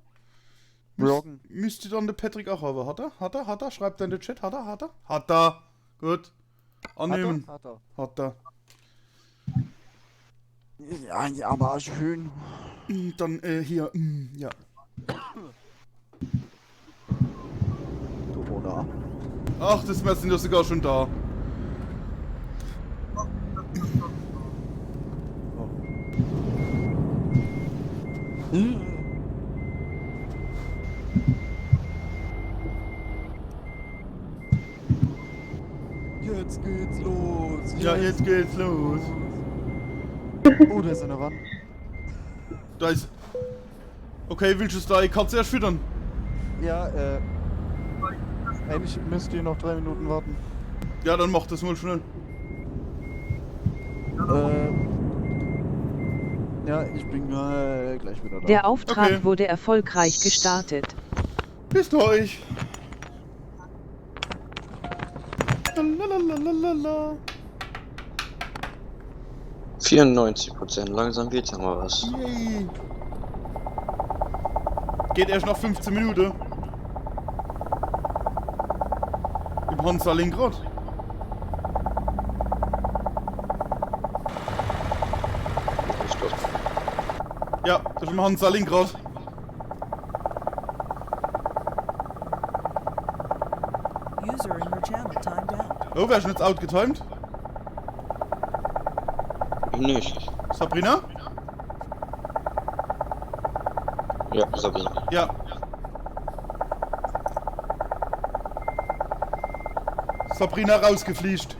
Roggen. Müsste dann der Patrick auch haben. Hat er? Schreibt er in den Chat. Hat er? Hat er. Gut. Annehmen. Hat er. Hat er. Ja, ja, war schön. Dann hier. Ja. Corona. Ach, das Messer sind ja sogar schon da. Jetzt geht's los. Ja, jetzt geht's los. Oh, da ist eine Wand. Da ist. Okay, willst du da die Katze erst füttern? Ja, eigentlich müsst ihr noch 3 Minuten warten. Ja, dann mach das mal schnell. Ja, ich bin gleich wieder da. Der Auftrag Okay. wurde erfolgreich gestartet. Bis gleich. Lalalala. 94%, langsam wird ja mal was. Yay. Geht erst nach 15 Minuten. Im Hansa Linkrad. Ja, das ist im Hansa Linkrad. User in your channel timed out. Oh, wer ist denn jetzt outgetimed? Ich nicht. Sabrina? Ja, Sabine. Ja. Sabrina rausgefliegt.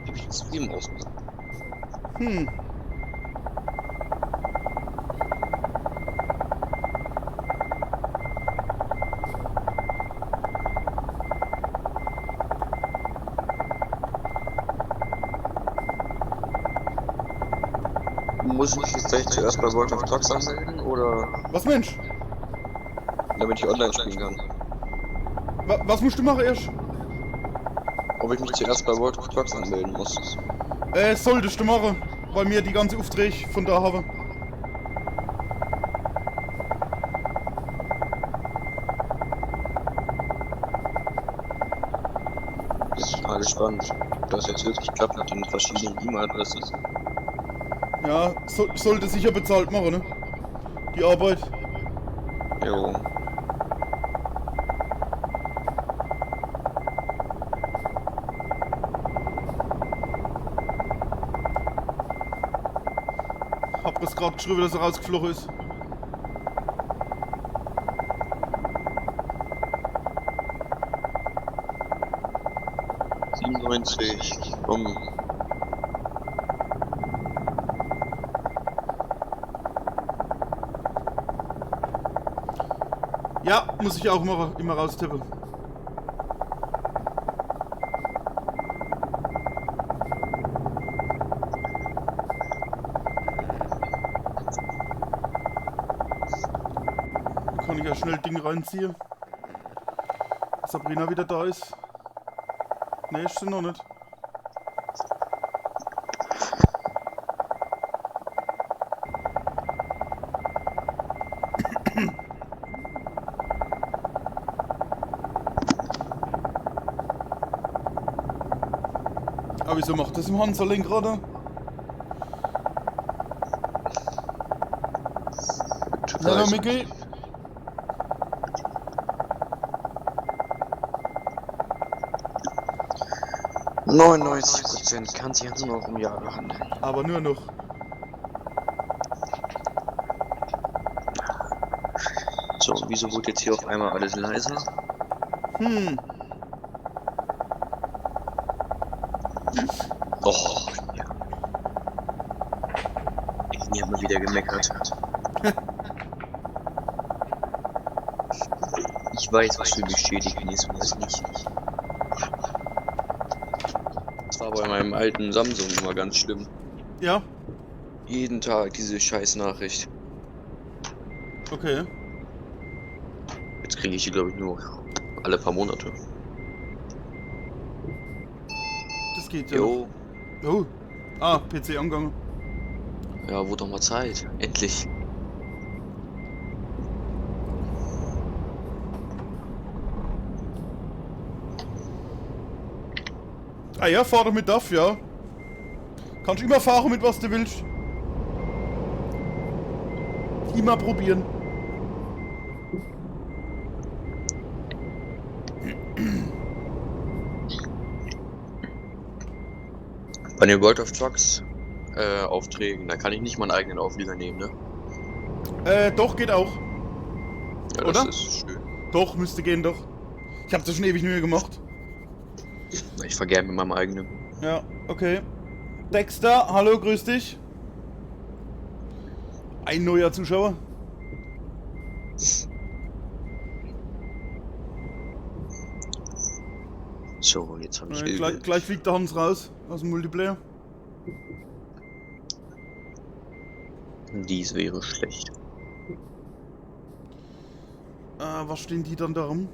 Hab ich den Stream ausgemacht? Hm. Muss ich mich jetzt gleich zuerst bei World of Trucks anmelden oder Was, Mensch? damit ich online spielen kann? Was musst du machen erst? Ob ich mich zuerst bei World of Trucks anmelden muss? Solltest du machen, weil mir die ganze Aufträge von da haben. Das ist total gespannt, ob das jetzt wirklich klappt mit den verschiedenen E-Mail-Adressen. Ja, sollte sicher bezahlt machen, ne? Die Arbeit. Jo. Hab das gerade geschrieben, dass er rausgeflogen ist. Komm. Ja, muss ich auch machen, immer raustippen. Kann ich ja schnell Ding reinziehen. Sabrina wieder da ist. Ne, ist sie noch nicht. Aber wieso macht das im Hansa-Link gerade? Hallo Micky. Ja, 99% kann sich jetzt nur noch um Jahre handeln. Aber nur noch. So, wieso wurde jetzt hier auf einmal alles leiser? Hm. Oh, ja. Ich hab mal wieder gemeckert. Ich weiß, was für Beschädigung ist und was nicht. Das war bei meinem alten Samsung immer ganz schlimm. Ja, Jeden Tag diese scheiß Nachricht. okay. Jetzt kriege ich die, glaube ich, nur alle paar Monate. Das geht ja. Jo, Oh. Ah, PC angegangen. ja, wurde doch mal Zeit. Endlich. Ah ja, fahr doch mit DAF, ja. Kannst immer fahren mit was du willst. Immer probieren. Bei den World of Trucks Aufträgen, da kann ich nicht meinen eigenen Auflieger nehmen, ne? Doch, geht auch. Ja, das Oder? ist schön. Doch, müsste gehen, doch. Ich hab das schon ewig nicht mehr gemacht. Ich fahr gern mit meinem eigenen. Ja, okay. Dexter, hallo, grüß dich. Ein neuer Zuschauer. So, jetzt habe ich Gleich fliegt der Hans raus aus dem Multiplayer. Dies wäre schlecht. Was stehen die dann da rum?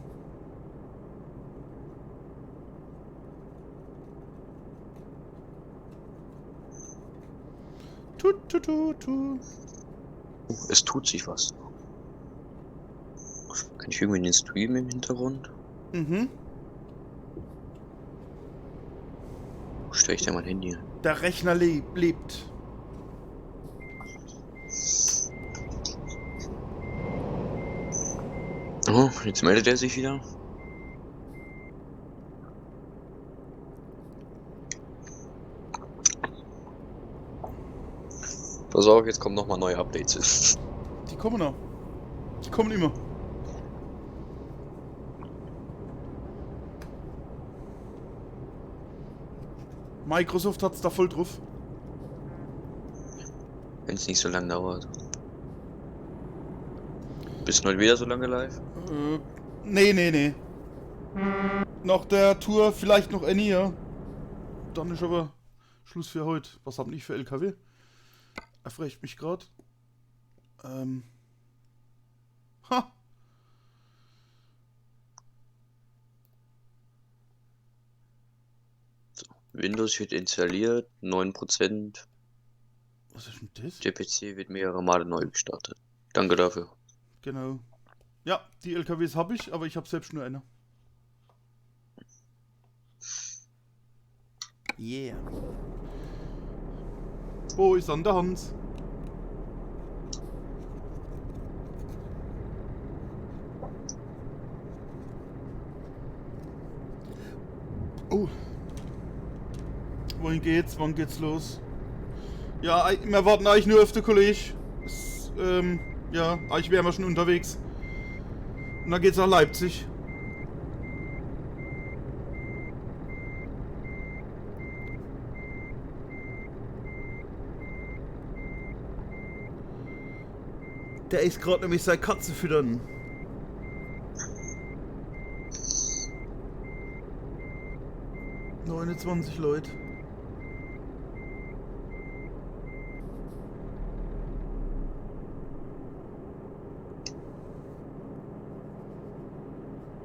Tu. Es tut sich was. Kann ich irgendwie den Stream im Hintergrund? Mhm. Wo stelle ich denn mein Handy ein? Der Rechner lebt. Oh, jetzt meldet er sich wieder. Pass auf, jetzt kommen nochmal neue Updates. Die kommen noch. Die kommen immer. Microsoft hat's da voll drauf. Wenn es nicht so lange dauert. Bist du heute wieder so lange live? Nee. Nach der Tour vielleicht noch eine, ja. Dann ist aber Schluss für heute. Was hab ich für LKW? Erfrecht mich gerade. Ha! So, Windows wird installiert, 9%. Was ist denn das? Der PC wird mehrere Male neu gestartet. Danke dafür. Genau. Ja, die LKWs habe ich, aber ich habe selbst nur eine. Yeah. Wo ist dann der Hans? Oh. Wohin geht's? Wann geht's los? Ja, wir warten eigentlich nur auf den Kollege. Ja, eigentlich wären wir schon unterwegs. Und dann geht's nach Leipzig. Der ist gerade nämlich seine Katze füttern. ...29 Leute.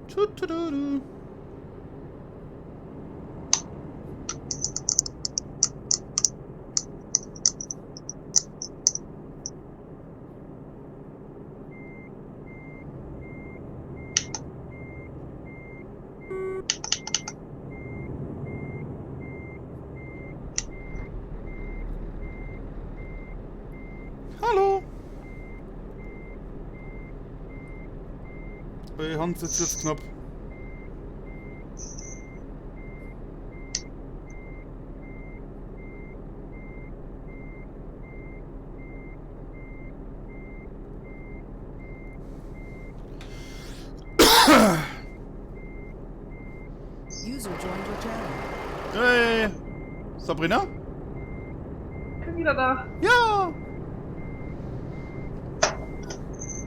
Tududu. Hallo. Bei Hans sitzt jetzt knapp. User joined your channel. Hey. Sabrina? Ich bin wieder da. Ja!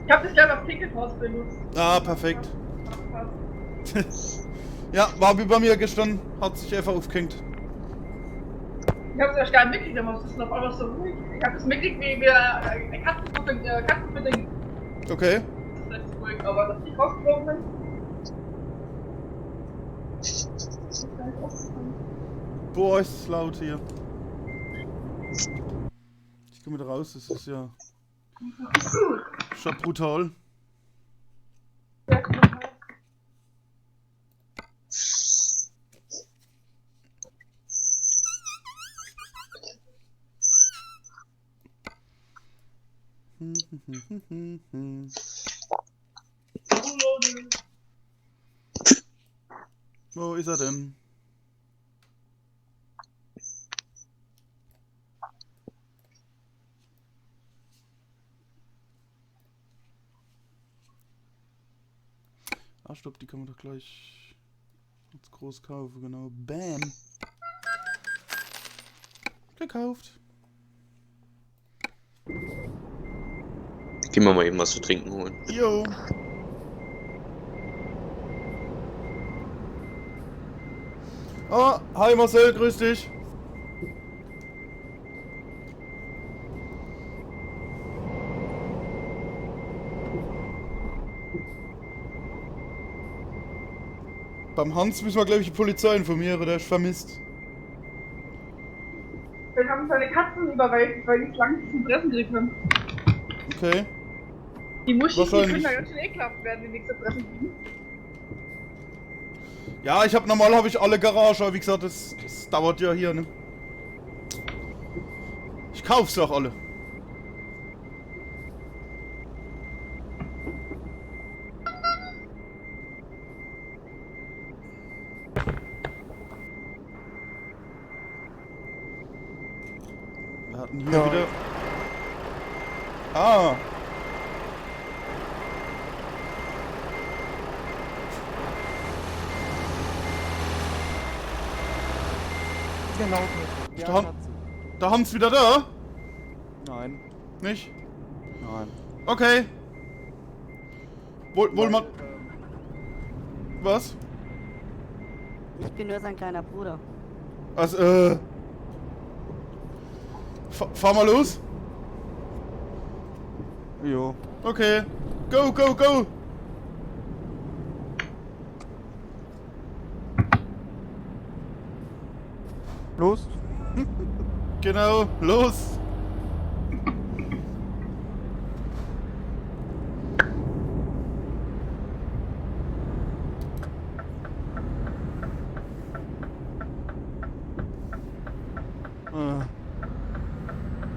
Ich hab dich gleich auf Tickethaus benutzt. Ah, perfekt. Ja, war wie bei mir gestern. Hat sich einfach aufgehängt. Ich hab's erst gar nicht mitgekriegt, aber es ist auf einmal so ruhig. Ich hab das mitgekriegt, wie wir Katzenfutter. Okay. Das ist ruhig, aber dass ich rausgeflogen bin. Boah, ist es laut hier. Ich komme wieder raus, das ist ja schon brutal. Wo ist er denn? Ah, stopp, die kann man doch gleich als groß kaufen, genau. Bam! Gekauft. Gehen wir mal eben was zu trinken holen. Jo. Oh, hi Marcel, grüß dich. Beim Hans müssen wir, glaube ich, die Polizei informieren, der ist vermisst. Wir haben seine Katzen überwältigt, weil die Schlangen zum Fressen gekriegt haben. Okay. Die Muschis, die Wahrscheinlich. können da ganz schön ekelhaft werden, die nichts zu fressen kriegen. Ja, normal habe ich alle Garage, aber wie gesagt, das dauert ja hier, ne? Ich kauf's auch alle. Wir hatten hier wieder... Ah! Genau. Da haben- Da haben's wieder da? Nein. Nicht? Nein. Okay. Wohl mal... Was? Ich bin nur sein kleiner Bruder. Also, fahr mal los. Jo. Okay. Go, go, go. Los. Genau, los.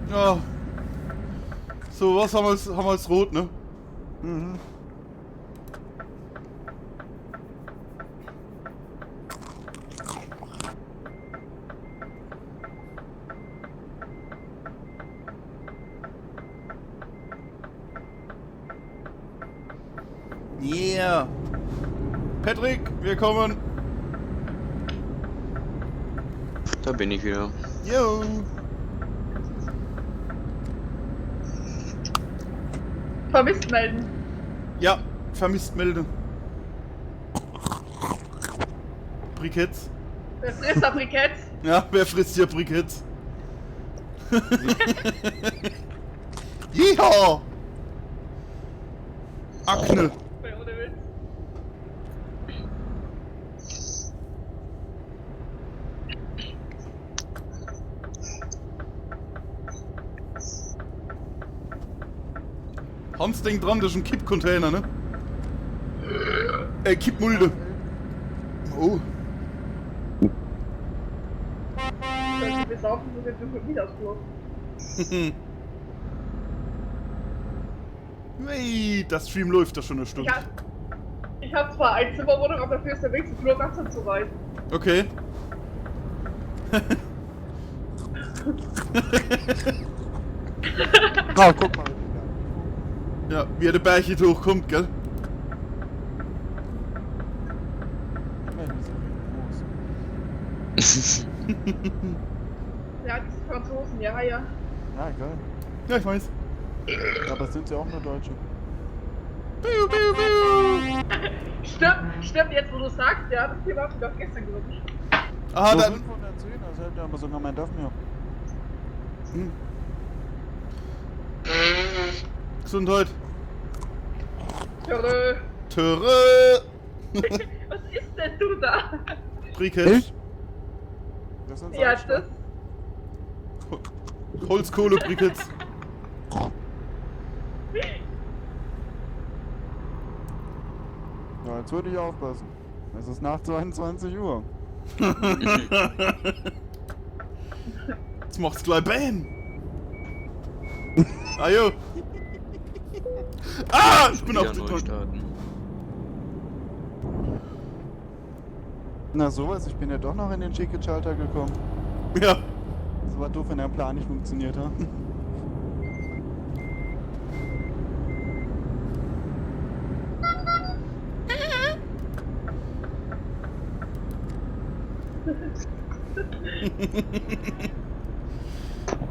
Ja. So, was haben wir als rot, ne? Mhm. Yeah. Patrick, wir kommen. Da bin ich wieder. Yo. Vermisst melden. Ja, vermisst melden. Briketts. Der Fresser Briketts. Ja, wer frisst hier Briketts? Jeha! Akne. Ohne Witz. Hans denkt dran, das ist ein Kippcontainer, ne? Kippmulde. Oh. Wenn sie besaufen, so wird es wieder Flur. Hey, das Stream läuft da schon eine Stunde. Ich hab zwar ein Zimmerwohnung, aber dafür ist der Weg zum Flur ganz zu weit. Okay. Ah, guck mal. Ja, wie er der Berg hier hochkommt, gell? Ja, die sind groß. Ja, das sind Franzosen, ja. Ja, geil. Ja, ich weiß. Aber sind sie auch nur Deutsche? Biu, biu, biu. Stimmt, jetzt wo du sagst, ja, das Thema hab ich doch gestern gewünscht. Ah, So dann. 510, also hätte aber sogar mein Dorf mehr. Hm. Gesundheit. Törö. Töre. Was ist denn du da? Briketts. Das sind Ja, Salzsteine. das. Holzkohle-Briketts. Ja, jetzt würde ich aufpassen. Es ist nach 22 Uhr. Jetzt macht's gleich Bam. Ajo. Ah, ich bin Wieder auf den neu Tod. starten. Na sowas, ich bin ja doch noch in den Ticket-Schalter gekommen. Ja. Das war doof, wenn der Plan nicht funktioniert hat.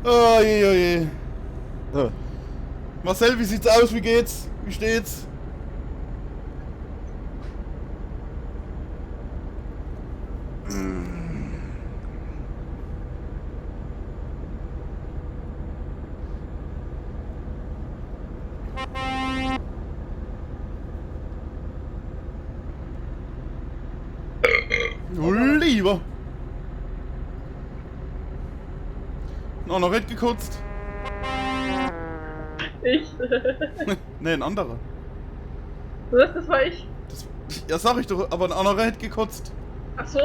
Oh je, oh je. So. Marcel, wie sieht's aus? Wie geht's? Wie steht's? Oh, lieber. Noch ein Red gekotzt? Ich. Ne, ein anderer. Das war ich. Das, ja, sag ich doch, aber ein anderer hätte gekotzt. Ach so.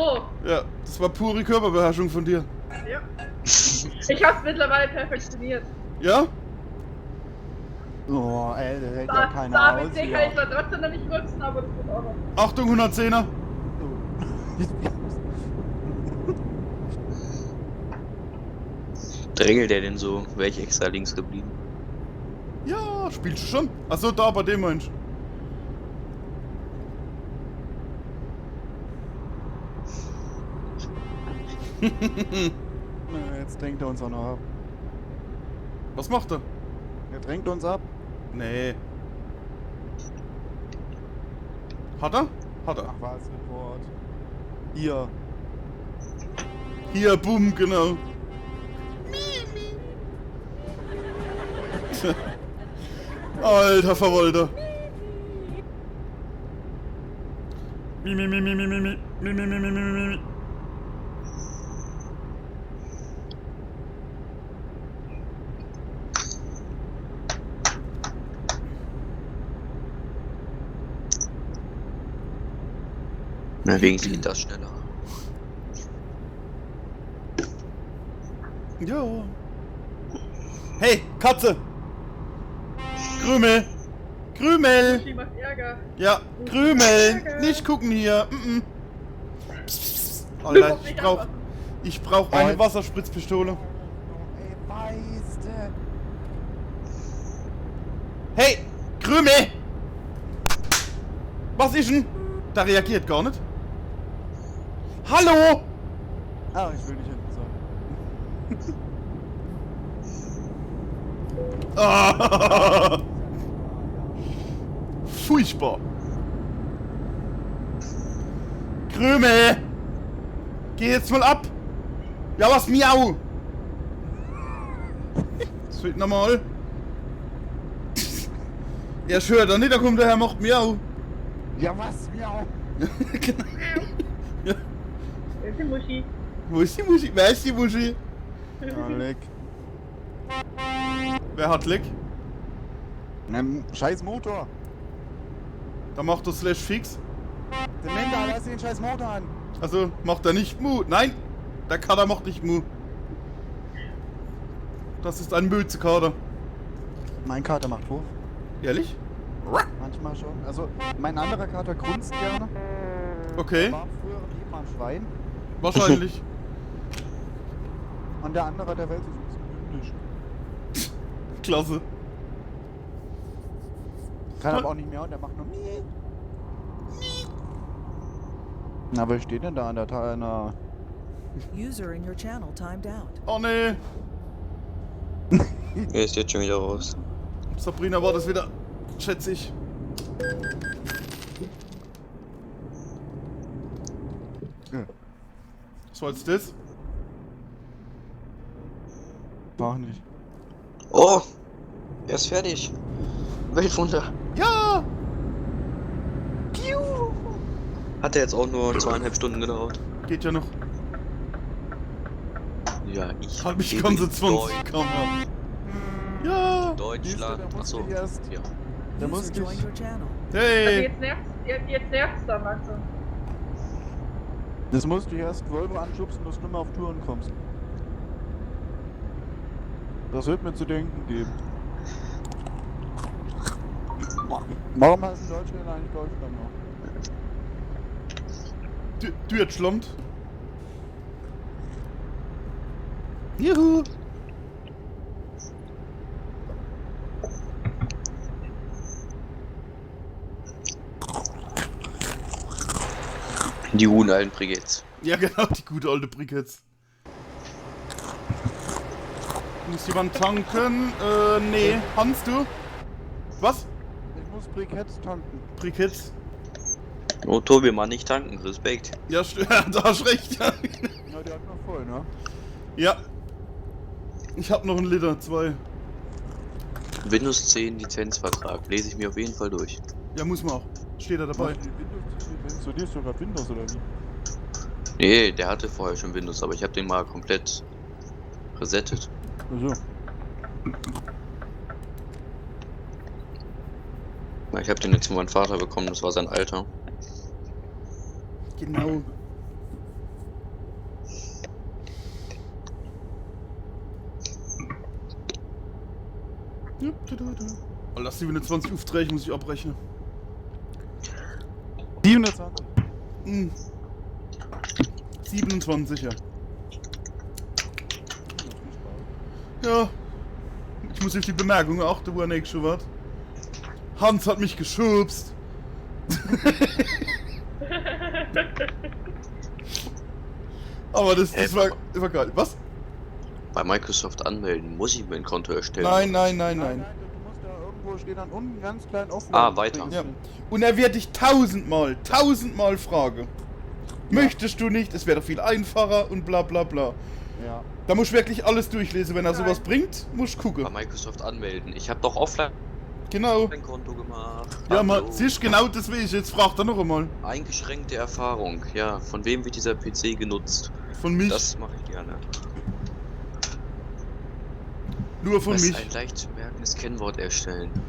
Ja, das war pure Körperbeherrschung von dir. Ja. Ich hab's mittlerweile perfektioniert. Ja? Oh, ey, der hält ja Da keiner aus. mit dir kann ich zwar trotzdem noch nicht nutzen, aber das wird auch noch. Achtung, 110er. Drängelt der denn so? Wäre ich extra links geblieben? Ja, spielst du schon? Achso, da bei dem Mensch. Na, jetzt drängt er uns auch noch ab. Was macht er? Er drängt uns ab. Nee. Hat er? Hat er. Ach was, Report. Hier. Hier, boom, genau. Alter Verwalter. Mi, mi, mi, mi, mi, mi, mi, mi, mi, mi, mi, mi, mi, mi. Na, wenigstens geht das schneller. Ja. Hey, Katze! Krümel! Krümel! Die macht Ärger. Ja, Krümel! Nicht gucken hier! Psst, psst. Alter, ich brauch eine Wasserspritzpistole. Ey, Beiste. Hey! Krümel! Was ist denn? Da reagiert gar nicht. Hallo! Ah, ich will nicht hinten sein. Ah. Furchtbar. Krümel! Geh jetzt mal ab! Ja, was miau! Das wird normal. Ja, schön, dann nicht, da kommt der Herr macht miau. Ja, was? Miau. Ja. Wer ist die Muschi? Wo ist die Muschi? Wer ist die Muschi? Ja, leck. Wer hat Leck? Scheiß Motor. Da macht er Slash fix. Dementa, lass den scheiß Motor an. Also macht er nicht Mu. Nein! Der Kader macht nicht Mu. Das ist ein Mützekader. Mein Kater macht Wurf. Ehrlich? Manchmal schon. Also, mein anderer Kater grunzt gerne. Okay, War früher immer ein Schwein. wahrscheinlich. Und der andere, der Welt ist ein bisschen hündisch. Klasse. Kann aber auch nicht mehr und der macht nur Mie. Na, wer steht denn da an der User in your channel timed out. Oh nee. Er ist jetzt schon wieder raus. Sabrina war das wieder, schätze ich. Was war jetzt das? Mach nicht. Oh! Er ist fertig. Weltwunder. Ja! Hat er jetzt auch nur 2,5 Stunden gedauert? Geht ja noch. Ja, ich Hat mich gebe konzentriert. Ja! Deutschland. Der muss Achso. dich erst. Ja. Der User muss dich. joined your channel. Also Hey! jetzt nervt's dann langsam. Das musst du erst Volvo anschubsen, dass du mal auf Touren kommst. Das wird mir zu denken geben. Warum heißt in Deutschland eigentlich Deutschland noch? Deutschland. Juhu! Die guten alten Brigades. Ja genau, die gute alte Briketts. Muss jemand tanken? Nee. Hans, du? Was? Ich muss Briketts tanken. Briketts? Oh, Tobi, mal nicht tanken. Respekt. Ja, da hast recht, ja. Ja, die hat noch voll, ne? Ja. Ich hab noch einen Liter, 2. Windows 10 Lizenzvertrag. Lese ich mir auf jeden Fall durch. Ja, muss man auch. Steht da dabei. Installierst du gerade Windows oder wie? Nee, der hatte vorher schon Windows, aber ich habe den mal komplett resettet. Also. Ich habe den jetzt von meinem Vater bekommen, das war sein Alter. Genau. Oh, lass 27 Aufträge, muss ich abrechnen. 720. 27, ja. Ja. Ich muss auf die Bemerkung achten, wo er nicht schon war. Hans hat mich geschubst. Aber das war geil. Was? Bei Microsoft anmelden, muss ich mir ein Konto erstellen? Nein. Du musst da irgendwo stehen dann unten ganz klein offen. Weiter. Ja. Und er wird dich tausendmal fragen. Möchtest du nicht? Es wäre doch viel einfacher und bla bla bla. Ja. Da musst du wirklich alles durchlesen. Wenn er sowas bringt, musst du gucken. Bei Microsoft anmelden. Ich habe doch offline Genau. ein Konto gemacht. Ja, Hallo. man, siehst genau das will ich. Jetzt fragt er noch einmal. Eingeschränkte Erfahrung. Ja, von wem wird dieser PC genutzt? Von mich. Das mache ich gerne. Nur von Was mich. ein leicht zu merkendes Kennwort erstellen. 1,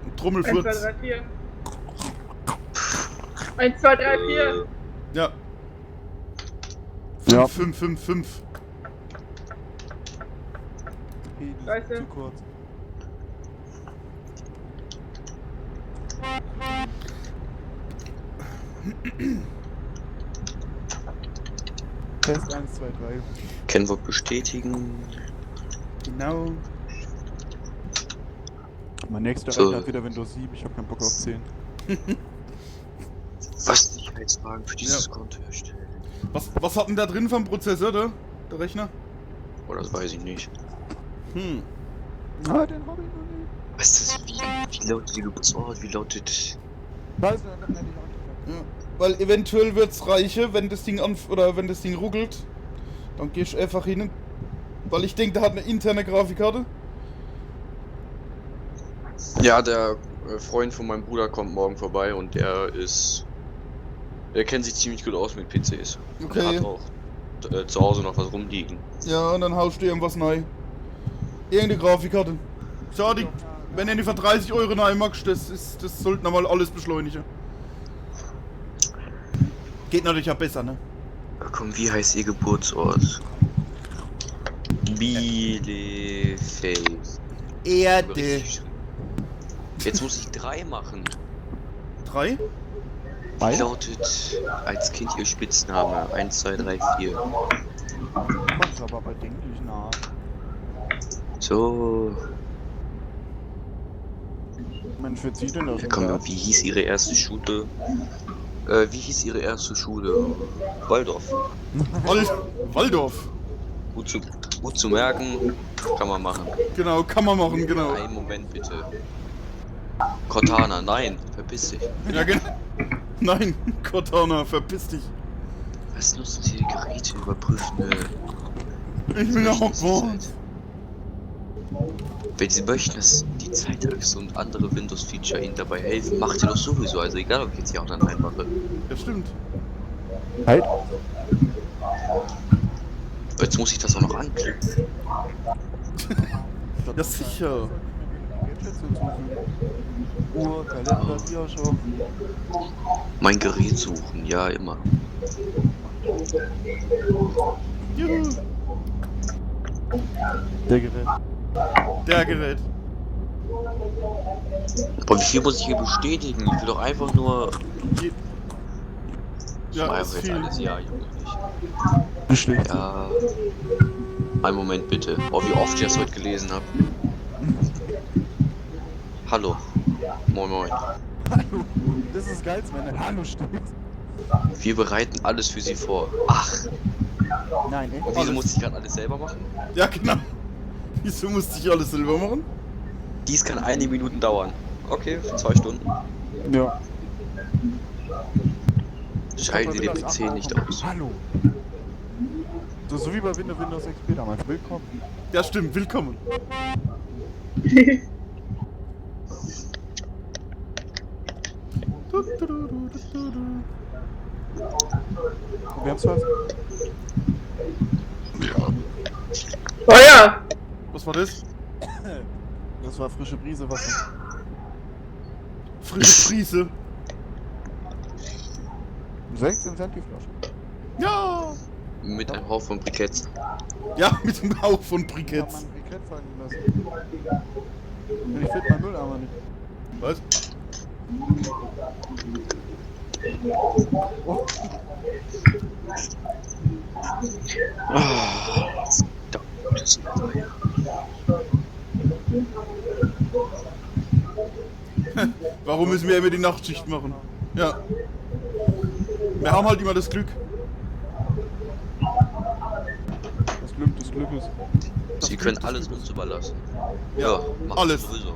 2, Trommelfurz. 3, 4. 1, 2, 3, 4. Ja. Ja. 5. Okay, das Scheiße. ist zu kurz. Test 1, 2, 3. Kennwort bestätigen. Genau. Mein nächster So. Rechner hat wieder Windows 7, ich hab keinen Bock auf 10. Was Sicherheitsfragen für dieses Ja. Konto erstellen? Was hat denn da drin vom Prozessor, der Rechner? Oh, das weiß ich nicht. Ah, den hab ich noch nicht. Was ist das? Wie lautet die Geburtsort? Wie lautet... Weiß nicht, dann hätte ich auch nicht. Ja. Weil eventuell wird's reichen, wenn das Ding wenn das Ding ruckelt. Dann gehst du einfach hin. Weil ich denke, der hat eine interne Grafikkarte. Ja, der Freund von meinem Bruder kommt morgen vorbei und der kennt sich ziemlich gut aus mit PCs. Und der Okay. hat auch zu Hause noch was rumliegen. Ja, und dann haust du irgendwas neu. Irgendeine Grafikkarte. Schau, wenn ihr die für 30 € neu magst, das sollte nochmal alles beschleunigen. Geht natürlich auch besser, ne? Komm, wie heißt ihr Geburtsort? Bielefeld. Erde. Jetzt muss ich 3 machen. 3? Wie lautet als Kind ihr Spitzname? 1, 2, 3, 4. Das ist aber bedenklich nah. So. Mensch, wer zieht denn das? Ja, komm, wie hieß ihre erste Schule? Wie hieß Ihre erste Schule? Waldorf. Waldorf. Gut zu merken, kann man machen. Genau, kann man machen, genau. Einen Moment bitte. Cortana, nein, verpiss dich. Ja, genau. Nein, Cortana, verpiss dich. Was nutzen Sie die Geräte überprüfende? Ich will nach Hogwarts. Wenn Sie möchten, dass die Zeitachse und andere Windows-Feature Ihnen dabei helfen, macht ihr doch sowieso. Also egal, ob ich jetzt hier auch dann reinmache. Ja, stimmt. Halt. Jetzt muss ich das auch noch anklicken. Ja, sicher. Gadgets hinzufügen. Uhr, Kalender, Diashop. Mein Gerät suchen, ja immer. Juhu. Der Gerät. Der Gerät. Aber wie viel muss ich hier bestätigen? Ich will doch einfach nur... Ich Ja, mache ist jetzt viel. alles, ja, Junge, nicht. Beschlägt. Ja... Einen Moment bitte. Oh, wie oft ich das heute gelesen habe. Hallo. Moin moin. Hallo. Das ist geil, wenn ein Hallo steht. Wir bereiten alles für Sie vor. Ach, Nein, echt? und wieso muss ich gerade alles selber machen? Ja, genau. Wieso musste ich alles selber machen? Dies kann einige Minuten dauern. Okay, 2 Stunden. Ja. Schalten Sie den PC nicht aus. Hallo. So wie bei Windows XP damals. Willkommen. Ja, stimmt, willkommen. Probieren's was? Oh ja. Was war das? Das war frische Brise Wasser. Frische Prise. 16 Cent die Flasche. Ja! Mit einem Haufen Briketts. Ja, mit dem Hauch von Ich hab Briketts. mein Brikett fallen lassen. Und ich finde mein Mülleimer nicht. Was? Oh. Das Warum müssen wir immer die Nachtschicht machen? Ja. Wir haben halt immer das Glück. Das Glück des Glückes. Sie können alles uns überlassen. Ja, machen alles. Sie sowieso.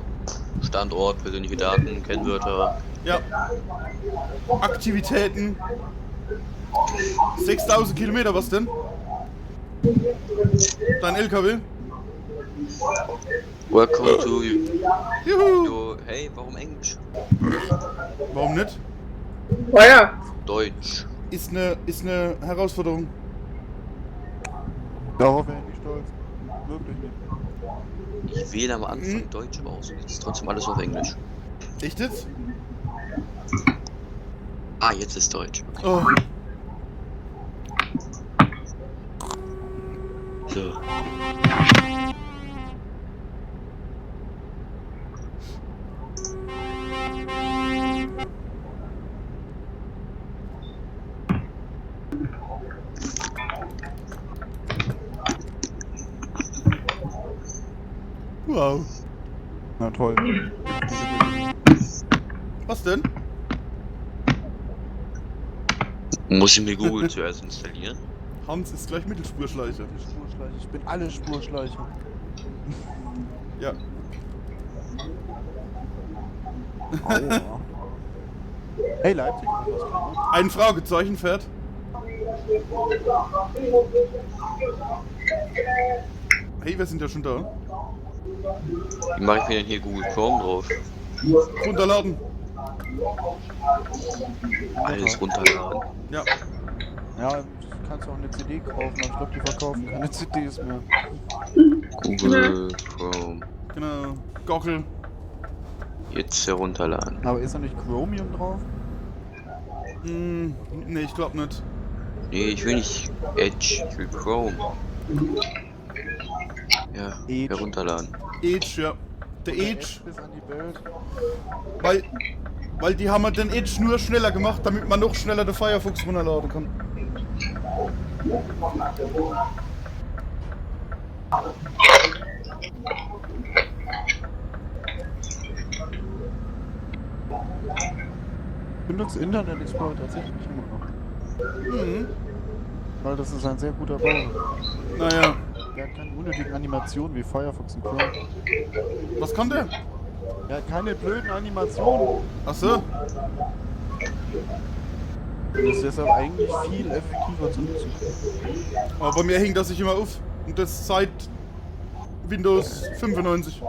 Standort, persönliche Daten, Kennwörter. Ja. Aktivitäten. 6000 Kilometer, was denn? Dein LKW? Welcome to Juhu! your... Hey, warum Englisch? Warum nicht? Oh ja. Deutsch. Ist eine Herausforderung. Darauf wäre ich nicht stolz. Wirklich nicht. Ich wähle am Anfang Deutsch aus und jetzt ist trotzdem alles auf Englisch. Echt jetzt? Ah, jetzt ist Deutsch. Okay. Oh. So. Wow. Na toll. Was denn? Muss ich mir Google zuerst installieren? Hans ist gleich Mittelspurschleicher. Spurschleiche. Ich bin alle Spurschleiche. Ja. Aua. Hey Leipzig, ist was drin, ne? Ein Fragezeichen fährt. Hey, wir sind ja schon da. Wie mache ich mir denn hier Google Chrome drauf? Runterladen. Alles runterladen. Ja. Ja, du kannst auch eine CD kaufen, aber ich glaube, die verkaufen keine CDs mehr. Google Chrome. Genau. Gockel. Jetzt herunterladen. Aber ist da nicht Chromium drauf? Hm, nee, ich glaube nicht. Nee, ich will nicht Edge, ich will Chrome. Ja, Edge. herunterladen. Edge, ja. Der Edge, Bis an die Welt. weil die haben halt den Edge nur schneller gemacht, damit man noch schneller den Firefox runterladen kann. benutze Internet Explorer tatsächlich immer noch. Mhm. Weil das ist ein sehr guter Browser. Naja. Der hat keine unnötigen Animationen wie Firefox und Chrome. Was kann der? Der hat keine blöden Animationen. Achso. Das ist deshalb eigentlich viel effektiver zu nutzen. Aber bei mir hängt das sich immer auf. Und das seit Windows 95.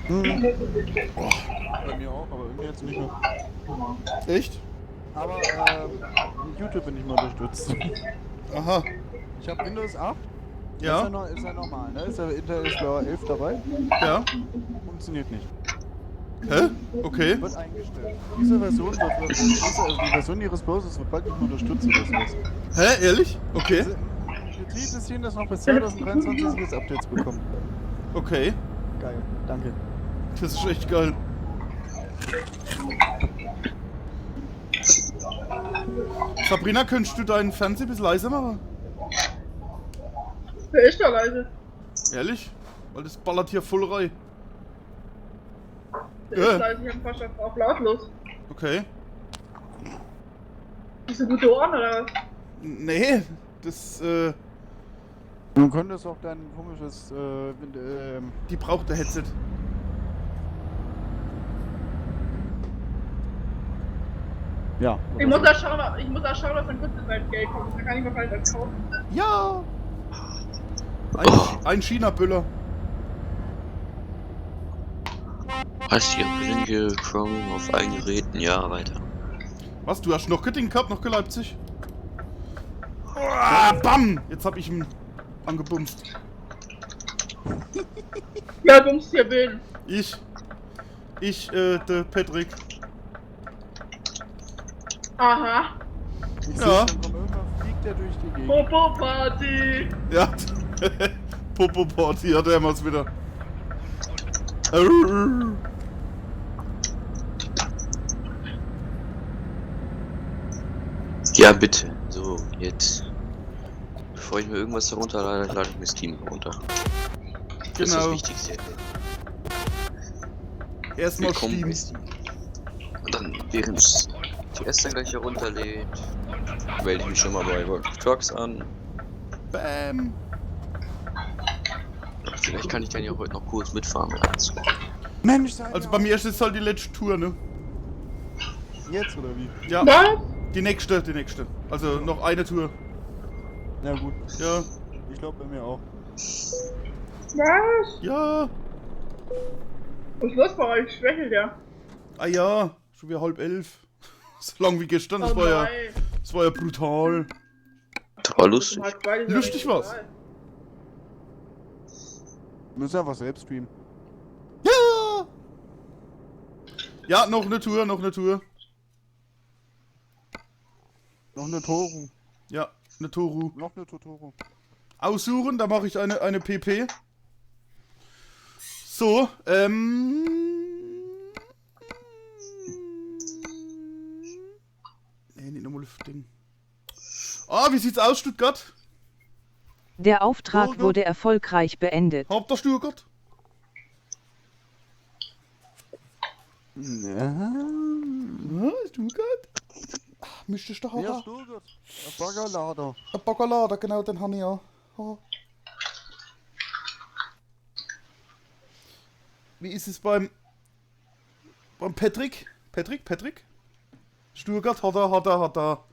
Bei mir auch, aber irgendwie jetzt nicht mehr. Echt? Aber YouTube bin ich mal unterstützt. Aha. Ich habe Windows 8. Ja. Ist ja normal, ne? Ist ja Internet Explorer 11 dabei. Ja. Funktioniert nicht. Hä? Okay. Wird eingestellt. Diese Version wird, die Version ihres Browsers wird bald nicht mehr unterstützt oder sowas. Hä? Ehrlich? Okay. Betriebssystem, das noch bis 2023 jetzt Updates bekommt. Okay. Geil, danke. Das ist echt geil. Sabrina, könntest du deinen Fernseher ein bisschen leiser machen? Wer ist da leise? Ehrlich? Weil das ballert hier voll rein. Wer ist leise? Ich hab fast auf lautlos. Okay. Bist du gute Ohren oder was? Nee, das, Du könntest auch dein komisches, die braucht der Headset. ja. Ich muss da schauen, dass ein Kurzarbeit Geld kommt. Da kann ich mir vielleicht was kaufen. Ja! Ein China-Böller. Heißt hier Blinke Chrome auf allen Geräten, ja, weiter. Was, du hast noch Göttingen gehabt, noch Leipzig? Ah, bam! Jetzt hab ich ihn angebumst. Ja, bummst hier bin. Der Patrick. Aha. Ich Ja. sehe schon, irgendwann fliegt der durch die Gegend. Popo-Party. Ja. Popo-Party hat er mal's wieder. Ja, bitte. So, jetzt. Bevor ich mir irgendwas herunterlade, lade ich mir Steam runter. Das ist das Genau. Wichtigste. Erstmal Willkommen bei Steam. Steam. Und dann, während die S dann gleich herunterlädt, melde ich mich schon mal bei World of Trucks an. Bam. Vielleicht kann ich dann ja heute noch kurz mitfahren. Also. Mensch, seid Also ihr bei mir ist jetzt halt die letzte Tour, ne? auch- Jetzt oder wie? Ja. Was? Die nächste. Also noch eine Tour. Ja gut. Ja. Ich glaube bei mir auch. Was? Ja. Was ist los bei euch? Schwächelt ja. Ah ja. Schon wieder 10:30. So lang wie gestern. Das Oh war ja. nein. Das war ja brutal. Das war lustig. Halt zwei, die Lustig sind war's. egal. Müssen einfach selbst streamen. Ja. Ja, noch eine Tour. Noch eine Toru. Ja, eine Toru. Noch eine Totoro. Aussuchen, da mache ich eine PP. So, Nee, nicht nochmal Ding. Ah, wie sieht's aus, Stuttgart? Der Auftrag wurde erfolgreich beendet. Habt ihr Stuttgart? Ja. Ja, Stuttgart? Ach, müsste ich doch Ja, haben. Stuttgart. Der Baggerlader. Ein Baggerlader, genau, den habe ich ja. Oh. Wie ist es beim Patrick? Patrick? Stuttgart hat er.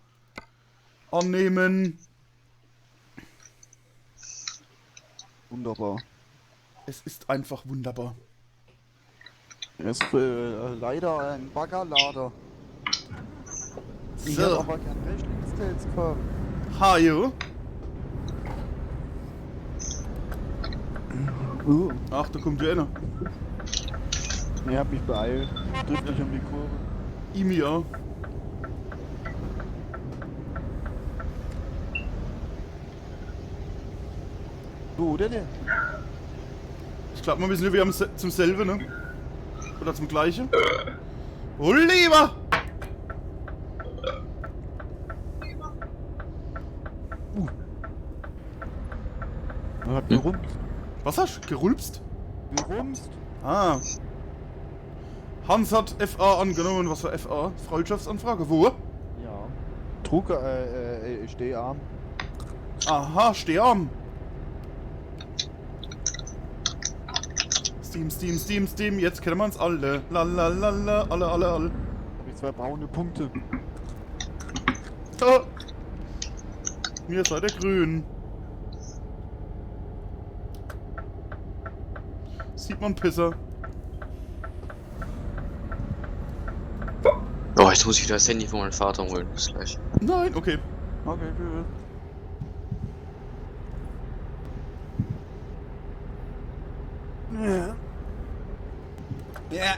Annehmen. Wunderbar. Es ist einfach wunderbar. Er ist leider ein Baggerlader. Ich hätte So, aber gern Rechlingstails gehabt. Hajo. Ach, da kommt ja einer. Ich hab mich beeilt. Trifft mich um die Kurve. Ihm ja. Du, oder der? Ich glaube, wir müssen wieder zum selben, ne? Oder zum gleichen. Oh, lieber! Er hat gerumst. Was hast du? Gerülpst? Gerumst? Ah. Hans hat FA angenommen. Was für FA? Freundschaftsanfrage. Wo? Ja. Trug, Steharm. Aha, Steharm. Steam. Jetzt kennen wir uns alle. Lalalala, alle. Hab ich 2 braune Punkte. Ah. Mir seid ihr grün. Sieht man Pisser. Oh, jetzt muss ich wieder das Handy von meinem Vater holen. Bis gleich. Nein, okay. Okay, tschüss. Ja. Ja,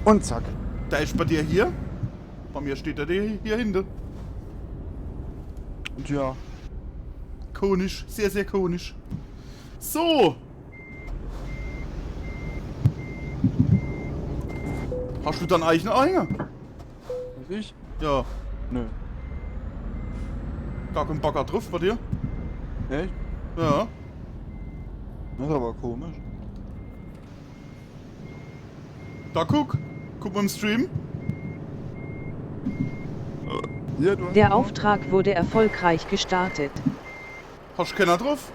Und zack. Der ist bei dir hier. Bei mir steht er hier hinten. Und ja. Konisch, sehr, sehr konisch. So. Hast du dann eigene Eier? Ich? Ja. Nö. Gar keinen Bagger drauf bei dir? Echt? Ja. Das ist aber komisch. Da guck mal im Stream. Ja, du hast Der Auftrag wurde erfolgreich gestartet. Hast du keiner drauf?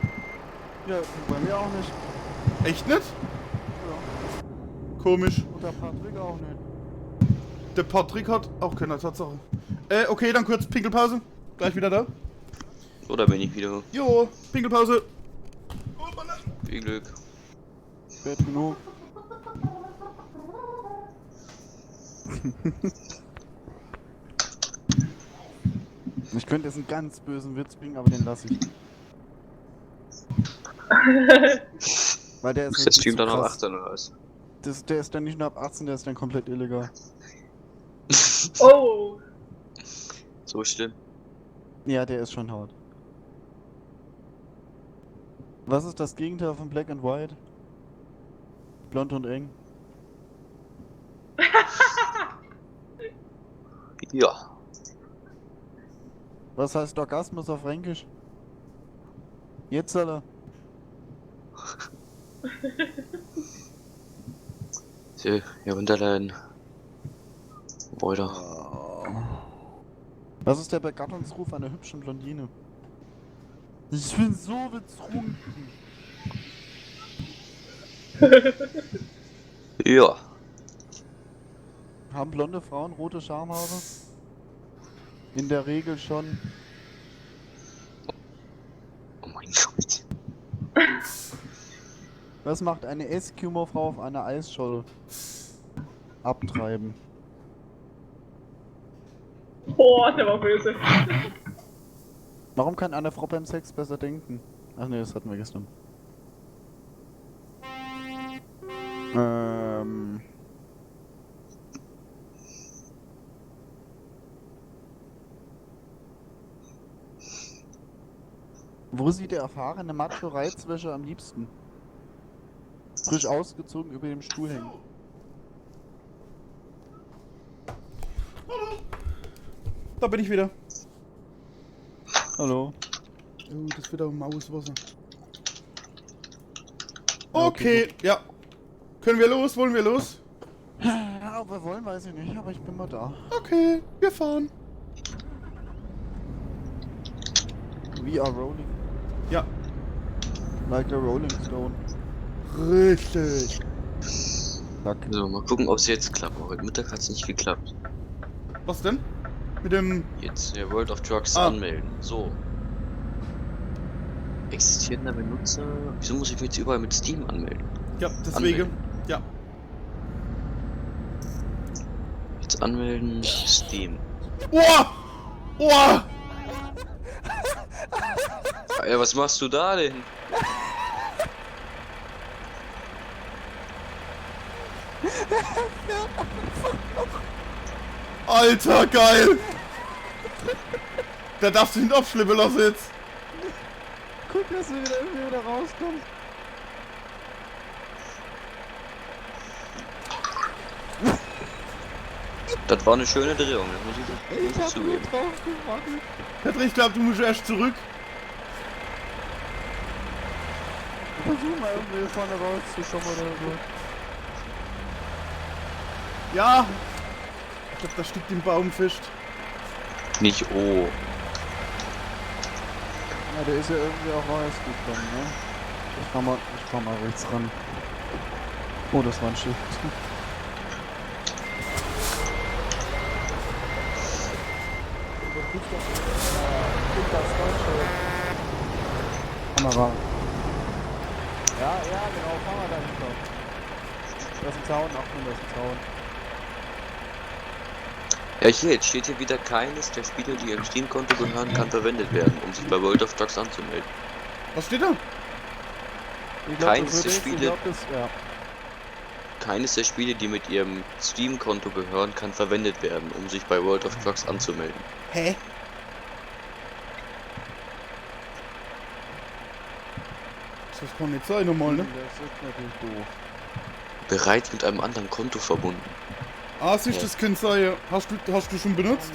Ja, bei mir auch nicht. Echt nicht? Ja. Komisch. Und der Patrick auch nicht. Der Patrick hat auch keine Tatsache. Okay, dann kurz Pinkelpause. Gleich wieder da. So, da bin ich wieder. Jo, Pinkelpause. Viel Glück. Spät genug. Ich könnte jetzt einen ganz bösen Witz bringen, aber den lasse ich. Weil der ist Ist der wirklich Stream zu dann noch krass. 18 oder was? Der ist dann nicht nur ab 18, der ist dann komplett illegal. Oh. So schlimm. Ja, der ist schon hart. Was ist das Gegenteil von Black and White? Blond und eng. Ja. Was heißt Orgasmus auf Fränkisch? Jetzt soll er. So, herunterladen. Weiter. Was ist der Begattungsruf einer hübschen Blondine? Ich bin so betrunken. Ja. Haben blonde Frauen rote Schamhaare? In der Regel schon. Oh mein Gott. Was macht eine Eskimo-Frau auf einer Eisscholle? Abtreiben. Boah, der war böse. Warum kann eine Frau beim Sex besser denken? Ach ne, das hatten wir gestern. Wo sieht der erfahrene Macho-Reizwäscher am liebsten? Frisch ausgezogen über dem Stuhl hängen. Da bin ich wieder. Hallo. Oh, das ist wieder Mauswasser. Okay, ja. Können wir los? Wollen wir los? Ja, ob wir wollen, weiß ich nicht, aber ich bin mal da. Okay, wir fahren. We are rolling. Ja. Like a Rolling Stone. Richtig. Zack. So, mal gucken, ob es jetzt klappt. Heute Mittag hat es nicht geklappt. Was denn? Mit dem... Jetzt der World of Trucks Ah. anmelden. So. Existierender Benutzer. Wieso muss ich mich jetzt überall mit Steam anmelden? Ja, deswegen. Anmelden. Ja. Jetzt anmelden. Steam. Oh! Oh! Ja, was machst du da denn? Alter, geil! Der darf sich nicht abschleppen lassen jetzt. Guck, dass wir wieder irgendwie wieder rauskommen. Das war eine schöne Drehung, das muss ich Ich hab nur zugeben. drauf gewartet. Patrick, ich glaube, du musst erst zurück. versuch mal irgendwie vorne rauszukommen oder so. Ja! Ich glaub, da steckt im Baum fest. Nicht oh. Ja, der ist ja irgendwie auch rausgekommen, ne? Ich fahr mal rechts ran. Oh, das war ein Schiff. Kamera. Ja, genau, fahren wir dahinter. Da ist ein Zaun, Achtung, da ist ein Zaun. Ja, hier, jetzt steht hier wieder, keines der Spiele, die ihrem Steam-Konto gehören, kann verwendet werden, um sich bei World of Trucks anzumelden. Was steht da? Ich glaub, Keines der Spiele, ja. keines der Spiele, die mit ihrem Steam-Konto gehören, kann verwendet werden, um sich bei World of Trucks anzumelden. Hä? Das kann nicht sein normal, ne? Das ist natürlich doof. Bereits mit einem anderen Konto verbunden. Ah, siehst, das kann sein, ja. Hast du schon benutzt?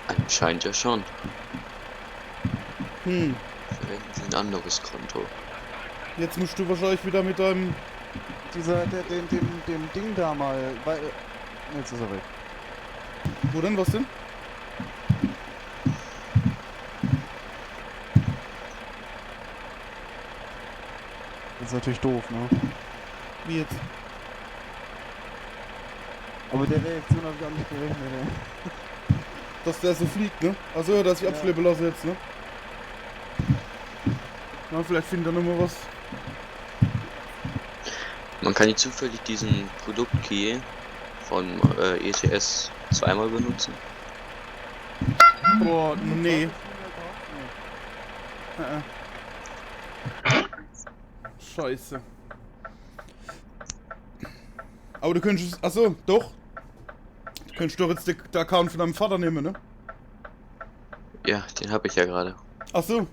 Anscheinend ja schon. Hm. Verwenden Sie ein anderes Konto. Jetzt musst du wahrscheinlich wieder mit deinem... Dem Ding da mal, weil... Jetzt ist er weg. Wo denn? Was denn? Das ist natürlich doof, ne? Wie jetzt? Aber der Reaktion habe ich auch nicht gerechnet, ey. Dass der so fliegt, ne? Achso, ja, dass ich abschleppen lasse jetzt, ne? Na, vielleicht findet er nochmal was. Man kann nicht zufällig diesen Produktkey von ETS zweimal benutzen. Boah, nee. Scheiße. Aber du könntest... Achso, doch. Du könntest doch jetzt den Account von deinem Vater nehmen, ne? Ja, den habe ich ja gerade. Achso.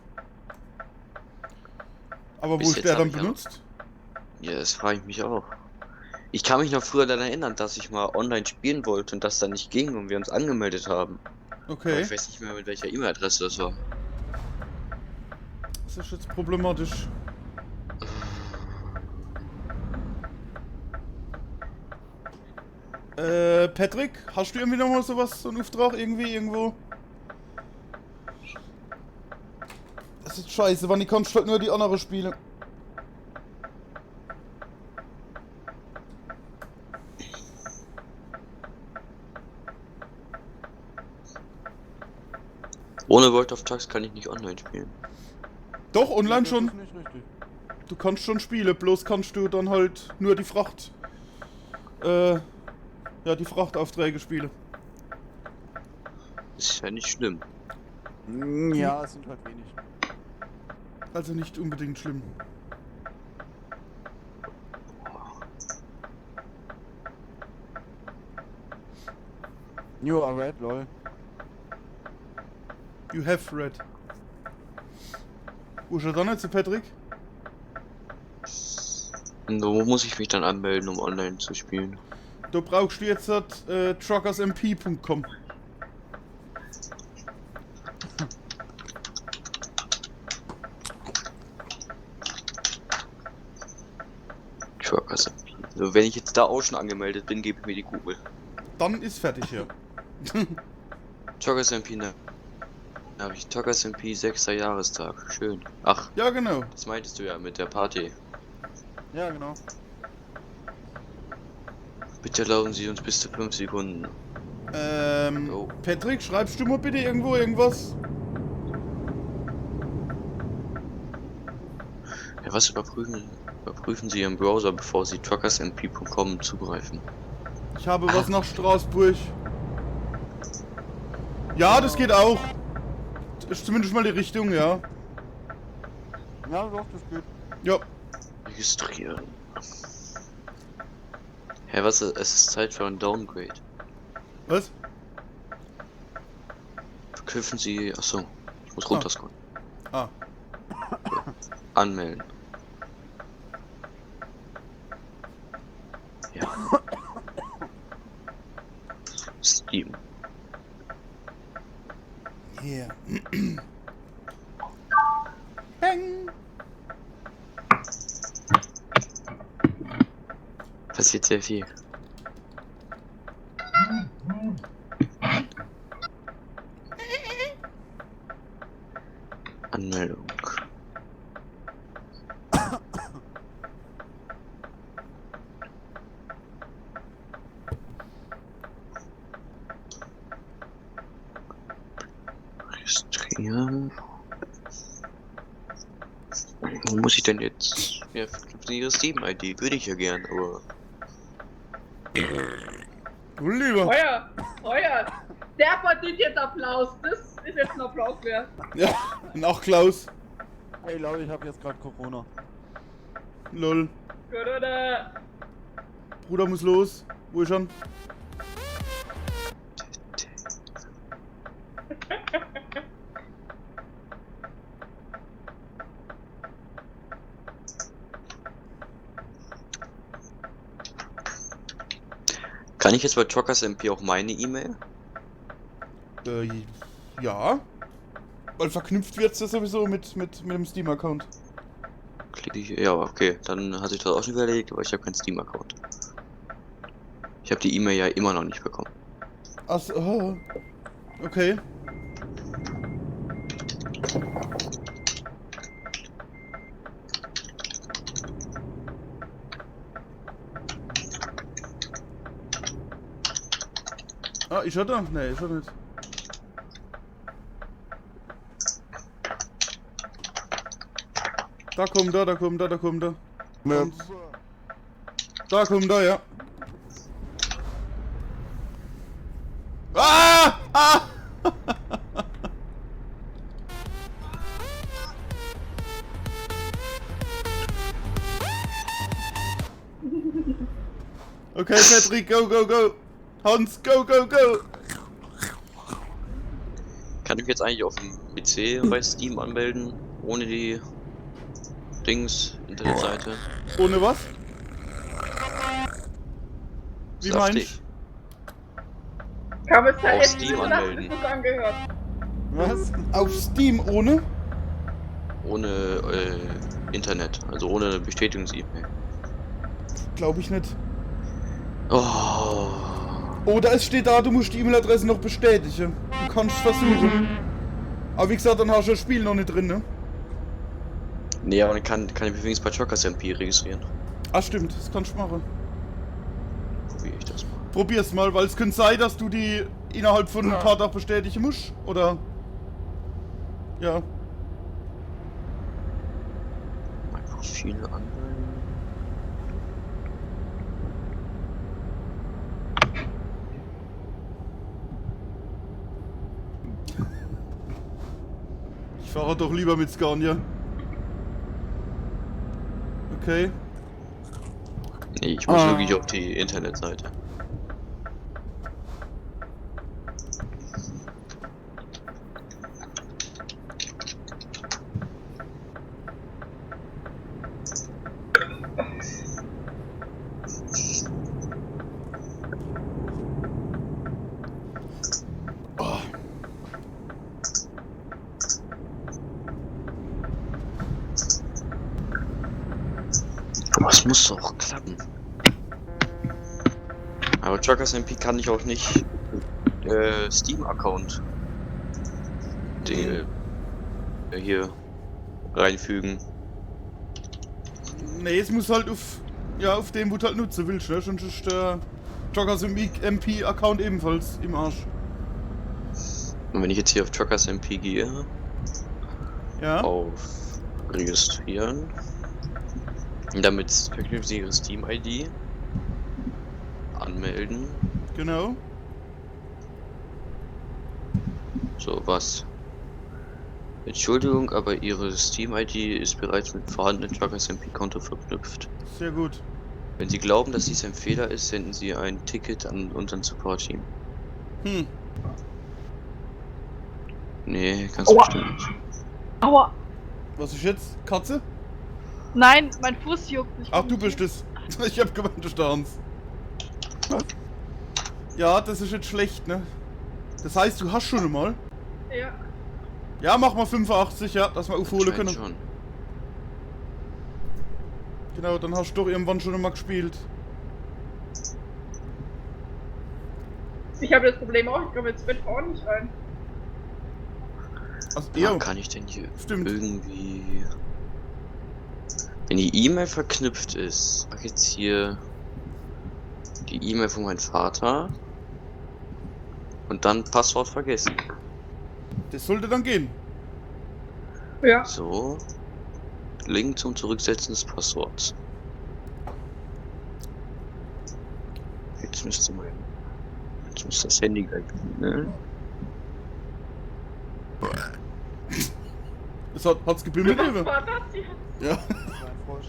Aber Bis wo ist jetzt der hab dann ich auch. benutzt? Ja, das frage ich mich auch. Ich kann mich noch früher daran erinnern, dass ich mal online spielen wollte und das dann nicht ging und wir uns angemeldet haben. Aber Okay. ich weiß nicht mehr, mit welcher E-Mail-Adresse das war. Das ist jetzt problematisch. Patrick, hast du irgendwie nochmal sowas, so einen Auftrag irgendwie, irgendwo? Das ist scheiße, wann ich kannst halt nur die andere spielen. Ohne World of Trucks kann ich nicht online spielen. Doch, online Das schon. ist nicht richtig. Du kannst schon spielen, bloß kannst du dann halt nur die Fracht... ja, die Frachtaufträge spielen. Ist ja nicht schlimm. Ja, es sind halt wenig. Also nicht unbedingt schlimm. You are red, lol. You have read. Wo ist er dann jetzt, Patrick? Und wo muss ich mich dann anmelden, um online zu spielen? Du brauchst jetzt truckersmp.com. Truckers MP. Also wenn ich jetzt da auch schon angemeldet bin, gebe ich mir die Kugel. Dann ist fertig hier. Truckers MP, ne? Da habe ich Truckers MP 6. Jahrestag. Schön. Ach, Ja, genau. das meintest du ja mit der Party. Ja, genau. Bitte erlauben Sie uns bis zu 5 Sekunden. Oh. Patrick, schreibst du mal bitte irgendwo irgendwas? Ja, was überprüfen Sie Ihren Browser, bevor Sie truckersmp.com zugreifen. Ich habe was nach Straßburg. Ja, das geht auch. Ist zumindest mal die Richtung, ja. Ja, doch, das geht. Ja. Registrieren. Hä, was? Es ist Zeit für ein Downgrade. Was? Verknüpfen Sie. Achso, ich muss runterscrollen. Ah. Anmelden. Ja. Steam. Yeah. Passiert sehr viel. Anmeldung. Registrieren. Wo muss ich denn jetzt? Ja, verknüpfen Ihre Steam-ID. Würde ich ja gern, aber. Du lieber. Feuer! Der verdient jetzt Applaus. Das ist jetzt ein Applaus wert. Ja, und auch Klaus. Ey Leute, ich hab jetzt gerade Corona. Lol. Corona. Bruder muss los. Wo ist schon? Kann ich jetzt bei Truckers MP auch meine E-Mail? Ja. Weil verknüpft wird's ja sowieso mit dem Steam-Account. Klicke ich. Ja, okay. Dann hat sich das auch schon wieder erledigt, aber ich habe keinen Steam-Account. Ich habe die E-Mail ja immer noch nicht bekommen. Achso, oh. Okay. Ah, ich hatte? Nee, ich hatte nicht. Da kommt er, da kommt er, da kommt er. Und da kommt er, ja. Ah! Ah! Okay, Patrick, go, go, go! Hans, go, go, go! Kann ich mich jetzt eigentlich auf dem PC bei Steam anmelden, ohne die Internetseite? Ohne was? Wie Saftig. meinst du? Kann es da Auf jetzt Steam nicht anmelden. das angehört? Was? Auf Steam ohne? Ohne Internet, also ohne Bestätigungs-E-Mail. Glaube ich nicht. Oh. Oder es steht da, du musst die E-Mail-Adresse noch bestätigen. Du kannst es versuchen. Aber wie gesagt, dann hast du das Spiel noch nicht drin, ne? Nee, aber dann kann ich mich wenigstens bei Truckers MP registrieren. Ah, stimmt, das kannst du machen. Probiere ich das mal. Probier's mal, weil es könnte sein, dass du die innerhalb von ein paar Tagen bestätigen musst. Oder? Ja. Mein Profil anmelden. Ich fahre doch lieber mit Scania. Okay. Nee, ich muss wirklich auf die Internetseite. Aber es muss doch klappen. Aber Truckers MP kann ich auch nicht Steam-Account hier reinfügen. Nee, es muss halt auf dem, wo du halt nutzen willst, ne? Sonst ist der Truckers MP-Account ebenfalls im Arsch. Und wenn ich jetzt hier auf Truckers MP gehe, Ja? auf Registrieren, und damit verknüpfen Sie Ihre Steam-ID, anmelden. Genau. So, was? Entschuldigung, aber Ihre Steam-ID ist bereits mit vorhandenen Truckers MP-Konto verknüpft. Sehr gut. Wenn Sie glauben, dass dies ein Fehler ist, senden Sie ein Ticket an unseren Support-Team. Nee, ganz Aua. bestimmt nicht. Aua! Was ist jetzt? Katze? Nein, mein Fuß juckt. Ach, du bist es. Ich hab gemeint, du standst. Ja, das ist jetzt schlecht, ne? Das heißt, du hast schon einmal. Ja. Ja, mach mal 85, ja, dass wir aufholen Scheint können. schon. Genau, dann hast du doch irgendwann schon einmal gespielt. Ich habe das Problem auch, ich komme ins Bett auch nicht rein. Also, Ja, kann ich denn hier Stimmt. irgendwie... Wenn die E-Mail verknüpft ist, mach jetzt hier die E-Mail von meinem Vater und dann Passwort vergessen. Das sollte dann gehen. Ja. So, Link zum Zurücksetzen des Passworts. Jetzt müsste das Handy gleich ne? Hat's gebimmelt, Was Uwe? war das jetzt? Ja. Das war ein Frosch.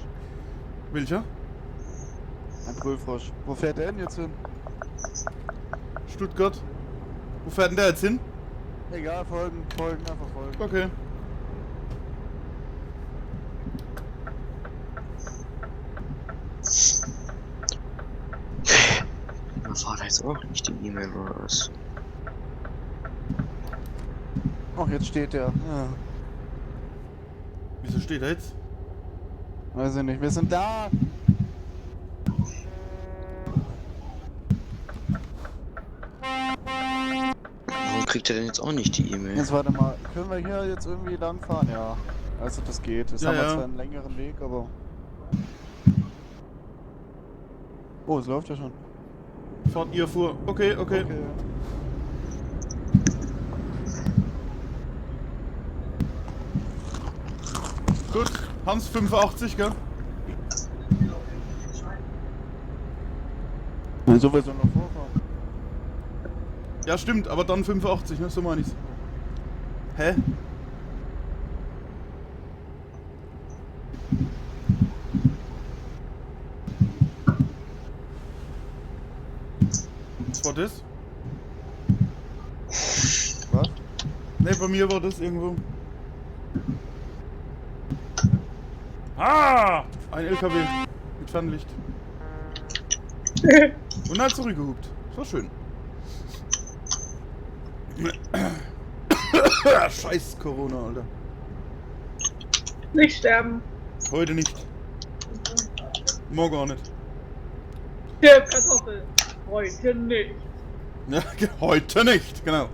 Welcher? Ein Brüllfrosch. Wo fährt der denn jetzt hin? Stuttgart. Wo fährt denn der jetzt hin? Egal, folgen, einfach folgen. Okay. Mein Vater jetzt auch nicht die E-Mail was. Ach, jetzt steht der. Ja. Wieso steht er jetzt? Weiß ich nicht, wir sind da! Warum kriegt er denn jetzt auch nicht die E-Mail? Jetzt warte mal, können wir hier jetzt irgendwie lang fahren? Ja. Also das geht. Jetzt Ja, haben wir ja. zwar einen längeren Weg, aber... Oh, es läuft ja schon. Fahrt ihr vor. Okay, okay. Gut. Hans 85, gell? So wir sollen noch vorfahren. Ja, stimmt, aber dann 85, ne? So meine ich's. Hä? Was war das? Was? Ne, bei mir war das irgendwo. Ah! Ein LKW mit Fernlicht. Und hat zurückgehupt. Das war schön. Scheiß Corona, Alter. Nicht sterben. Heute nicht. Morgen auch nicht. Der Kartoffel. Heute nicht. Ja, heute nicht, genau.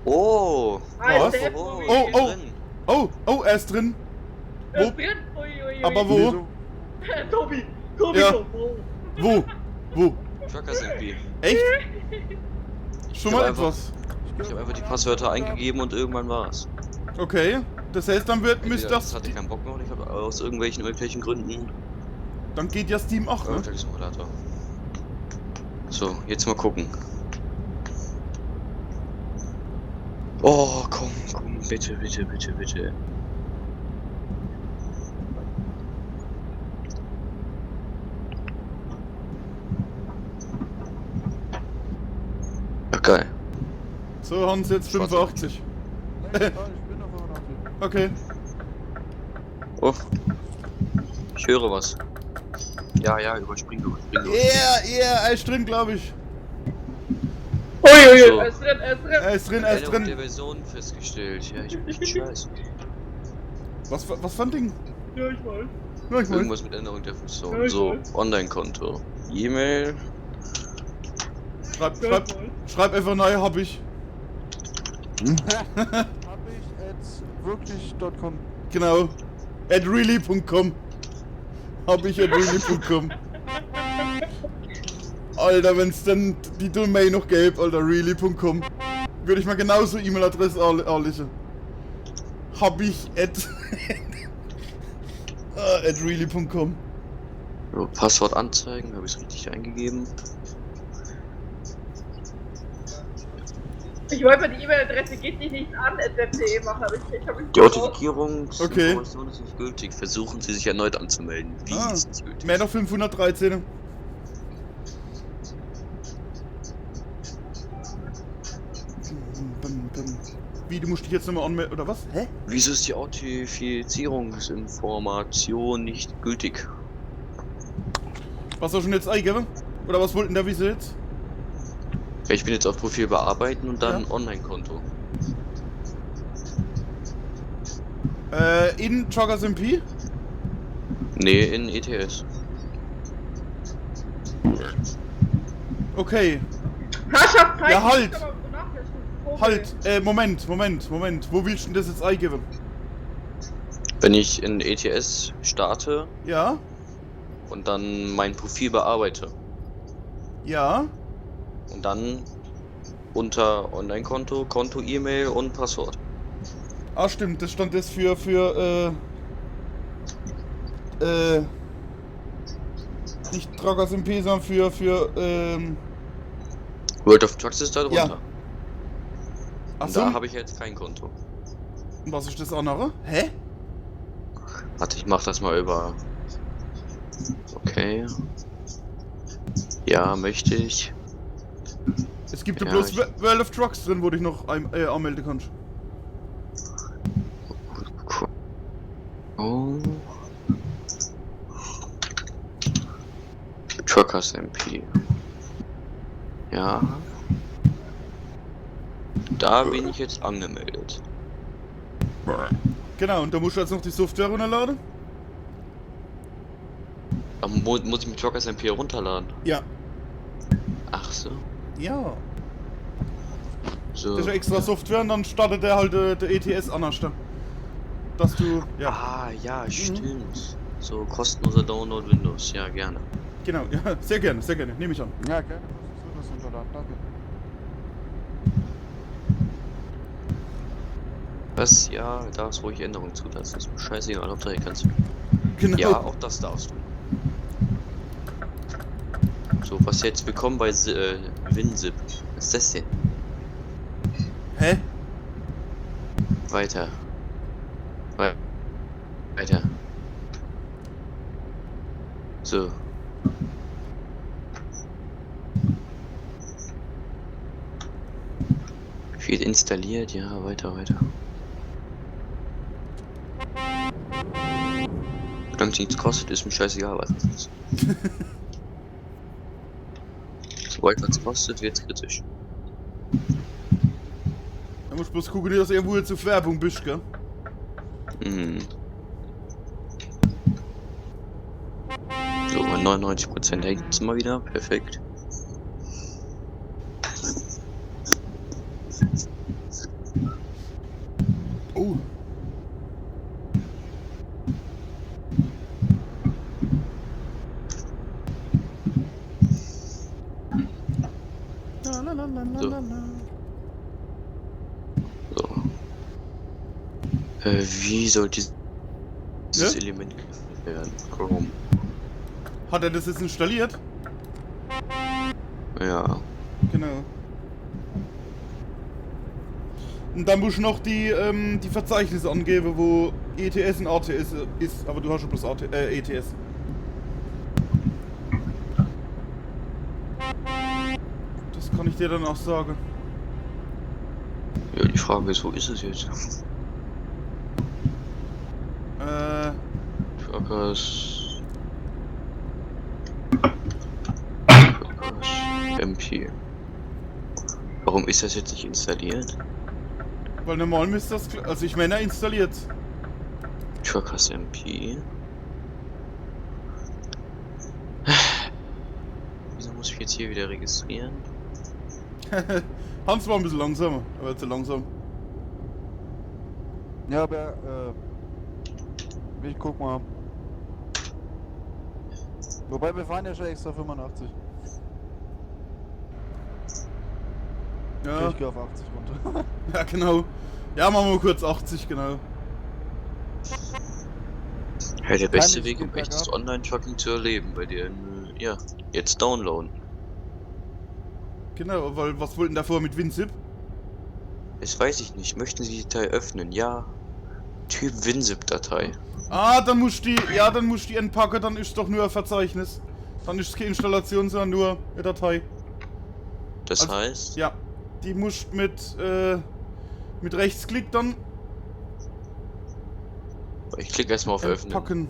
Oh! Alter, Was? der Oh, Tobi. Oh, oh. drin. Oh, oh, er ist drin. Er Wo? ist drin. Ui, ui, ui. Aber wo? Wieso? Tobi, Ja. wo? Wo? Wo? Truckers MP. Echt? Schon Ich mal hab einfach- etwas. Ich habe einfach die Passwörter eingegeben und irgendwann war's. Okay. Das heißt, dann müsste Das das. hatte keinen Bock mehr und ich habe aus irgendwelchen Gründen. Dann geht ja Steam 8, ne? Simulator. So, jetzt mal gucken. Oh, komm, bitte, bitte, bitte, bitte. Ach, geil. So, Hans, jetzt Schwarz. 85. Ich bin auf 85. Okay. Oh. Ich höre was. Ja, überspring. Yeah, er ist drin, glaube ich. Ui, ui, So. er ist drin, er ist drin. Er ist drin, er ist Änderung der drin. Version festgestellt. Ja, ich bin echt scheiße. Was für ein Ding? Ja, ich weiß. Ja, ich weiß. Irgendwas mit Änderung der Funktion. Ja, ich So, weiß. Online-Konto. E-Mail. Schreib einfach neu, hab ich. Hab ich at wirklich.com. Genau. At really.com. Hab ich at really.com. Alter, wenn's denn die Domain noch gäbe, Alter, really.com. Würde ich mal genauso E-Mail-Adresse anlegen. Hab ich at at really.com. So, Passwort anzeigen, habe ich es richtig eingegeben. Ich wollte mal die E-Mail-Adresse geht dich nichts an, web.de machen, aber ich hab Die Authentifizierungsinformation Okay. ist nicht gültig. Versuchen Sie sich erneut anzumelden. Wie ist nicht gültig? Mehr noch 513. Wie, du musst dich jetzt nochmal anmelden, oder was? Hä? Wieso ist die Authentifizierungsinformation nicht gültig? Was hast du schon jetzt eingegeben? Oder was wollten der Wiese jetzt? Ja, ich bin jetzt auf Profil bearbeiten und dann Ja. Online-Konto. In Joggers MP? Nee, in ETS. Okay. Herrschaft, Zeit. Ja, halt. Ich kann aber nachhelfen. Halt, Moment. Wo willst du denn das jetzt eingeben? Wenn ich in ETS starte Ja? und dann mein Profil bearbeite Ja? und dann unter Online-Konto, Konto, E-Mail und Passwort. Ah, stimmt, das stand jetzt für nicht Tragas MP, sondern für World of Trucks ist da drunter. Ja. Und Achso, da habe ich jetzt kein Konto. und was ist das andere? Hä? Warte, ich mach das mal über. Okay. Ja, möchte ich. Es gibt ja Ja, bloß ich- World of Trucks drin, wo dich noch anmelden kannst. Oh. Truckers MP. Ja. Da bin ich jetzt angemeldet. Genau, und da musst du jetzt noch die Software runterladen? Aber muss ich mit Truckers MP runterladen? Ja. Ach so. Ja. So. Das ist ja extra Software und dann startet der halt der ETS anders. Dass du, ja, Ah, ja, stimmt. So kostenloser Download Windows. Ja, gerne. genau, ja, sehr gerne, nehme ich an. Ja, gerne. Das ist runterladen, danke. Was? Ja, darfst ruhig Änderungen zulassen. Ist mir scheißegal, ob du direkt kannst. Genau. Ja, auch das darfst du. So, was jetzt bekommen bei WinZip? Was ist das denn? Hä? Weiter. Weiter. So. Wird installiert, ja, weiter. Solange es nichts kostet, ist mir scheißegal, was es ist. Sobald was kostet, wird's kritisch. Da musst du bloß gucken, dass du irgendwo jetzt auf Werbung bist, gell? Mhm. So, bei 99% hängt's mal wieder. Perfekt. Oh. So. So. Wie soll dieses Ja? Element werden? Chrome. Hat er das jetzt installiert? Ja. Genau. Und dann musst du noch die Verzeichnisse angeben, wo ETS und ATS ist, aber du hast schon bloß ETS. Das kann ich dir dann auch sagen. Ja, die Frage ist, wo ist es jetzt? Truckers MP. Warum ist das jetzt nicht installiert? Weil normal müsste das, also ich meine, er installiert. Truckers MP. Wieso muss ich jetzt hier wieder registrieren? Hans war ein bisschen langsamer, aber zu langsam. Ja, aber, ich guck mal. Wobei, wir fahren ja schon extra 85. Ja, Ich gehe auf 80 runter. ja genau. Ja, machen wir kurz 80, genau. Ja, der beste ich Weg, um guck echtes bergab. Online-Trucking zu erleben, bei dir, ja, jetzt downloaden. Genau, weil was wollten davor mit WinZip? Das weiß ich nicht. Möchten Sie die Datei öffnen? Ja. Typ WinZip-Datei. Ah, dann musst du die entpacken, dann ist doch nur ein Verzeichnis. Dann ist es keine Installation, sondern nur eine Datei. Das Also, heißt, Ja, die musst mit Rechtsklick dann ich klicke erstmal auf Öffnen. entpacken.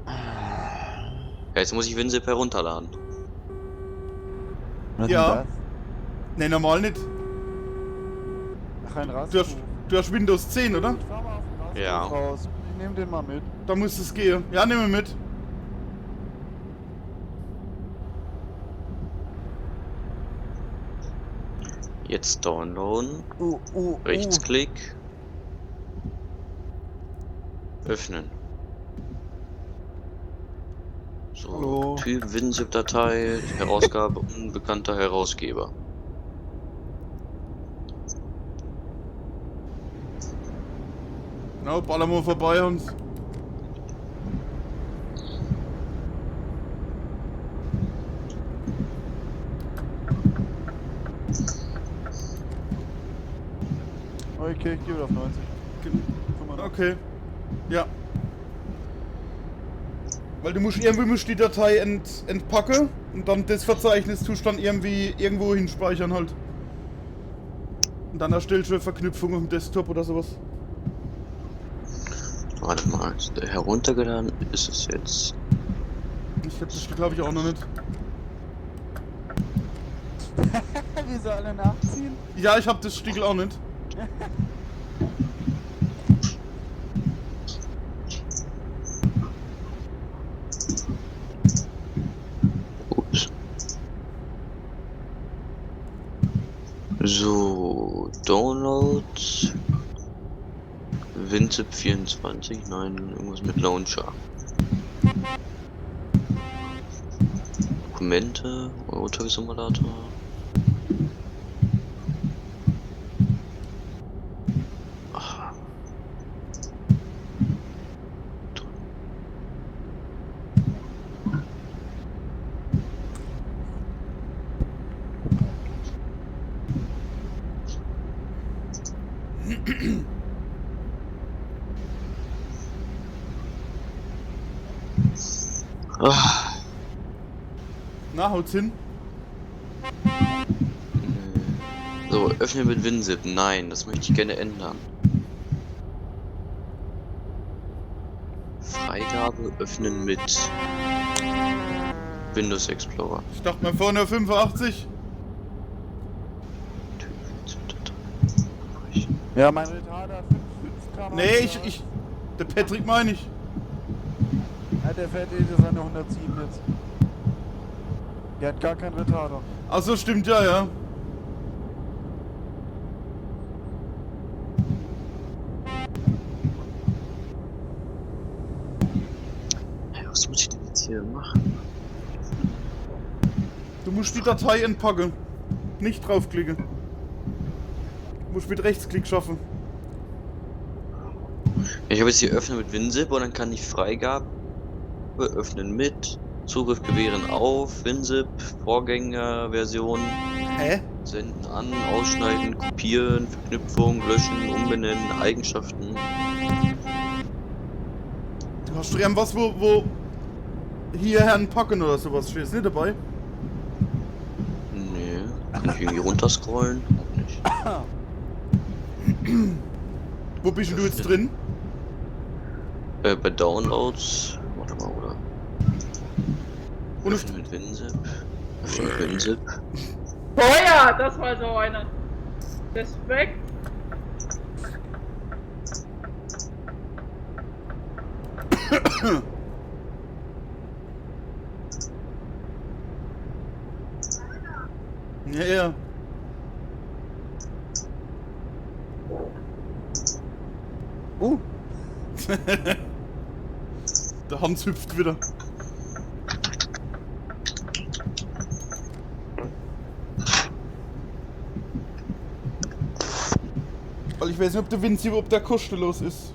Ja, jetzt muss ich WinZip herunterladen. Was Ja. ist denn Ne, normal nicht. das? Ach, ein Rast. Du hast Windows 10, oder? Ich fahr mal auf den Rast Ja. raus. Ich nehm den mal mit. Da muss es gehen. Ja, nehmen wir mit. Jetzt downloaden. Rechtsklick. Öffnen. So, Hallo. Typ WinZip-Datei, Herausgabe unbekannter Herausgeber. Na, baller mal vorbei, Hans. Okay, ich gebe auf 90. Okay. Ja. Weil du musst die Datei entpacken und dann das Verzeichnis tust dann irgendwo hinspeichern halt. Und dann erstellst du eine Verknüpfung auf dem Desktop oder sowas. Warte mal, heruntergeladen ist es jetzt. Ich hab das glaube ich auch noch nicht. Wieso alle nachziehen? Ja, ich hab das Stiegel auch nicht. Ups. So, Downloads. WinZip 24, nein, irgendwas mit Launcher. Dokumente, Eurotrack-Simulator. Na, haut's hin. So, öffnen mit WinZip. Nein, das möchte ich gerne ändern. Freigabe öffnen mit Windows Explorer. Ich dachte mal vorne 85. Ja, mein Retarder hat 5 km. Nee, der Patrick meine ich. Ja, der fährt seine 107 jetzt. Der hat gar keinen Retarder. Ach so, stimmt ja, ja. Hey, was muss ich denn jetzt hier machen? Du musst die Datei entpacken. Nicht draufklicken. Du musst mit Rechtsklick schaffen. Ich habe jetzt hier öffnen mit WinZip und dann kann ich Freigabe öffnen mit Zugriff gewähren auf WinZip, Vorgängerversion, senden an, ausschneiden, kopieren, Verknüpfung, löschen, umbenennen, Eigenschaften. Du hast doch irgendwas, wo hierher entpacken oder sowas steht. Ist nicht dabei? Nee, kann ich irgendwie runterscrollen? Auch nicht. Wo bist du jetzt drin? Bei Downloads. Warte mal, oder? Und Öffnen mit WinZip. Öffnen mit WinZip. Oh ja, das war so einer. Respekt. Ja, ja. Der Hans hüpft wieder. Weil ich weiß nicht, ob der WinZip, ob der kostenlos ist.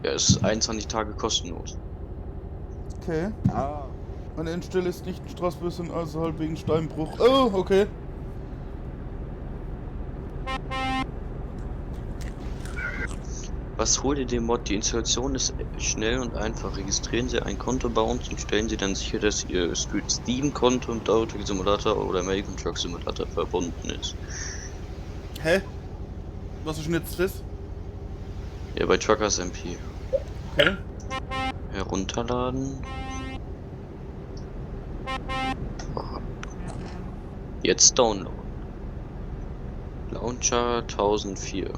Ja, ist 21 Tage kostenlos. Okay. Meine Endstelle ist nicht in Straßburg, sondern außerhalb wegen Steinbruch. Oh, okay. Was holt ihr dem Mod? Die Installation ist schnell und einfach. Registrieren Sie ein Konto bei uns und stellen Sie dann sicher, dass Ihr Steam-Konto mit Eurotrack Simulator oder American Truck Simulator verbunden ist. Hä? Was ist denn jetzt das? Ja, bei Truckers MP. Okay. Herunterladen. Jetzt downloaden. Launcher 1004.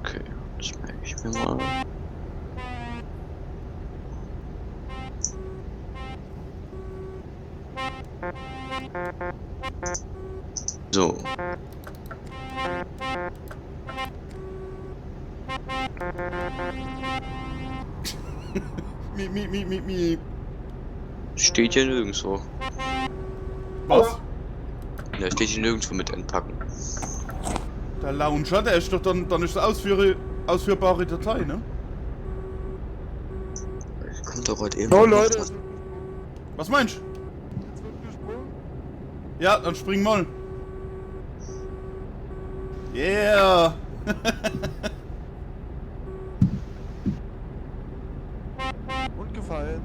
Okay, das merke ich mir mal. So. Mi. Steht hier nirgendwo. Was? Ja, steht hier nirgendwo mit entpacken. Der Launcher, der ist doch dann ist eine ausführbare Datei, ne? Kommt doch heute eben. So Leute, Was meinst du? jetzt wird gesprungen. Ja, dann spring mal. Yeah! Und gefallen.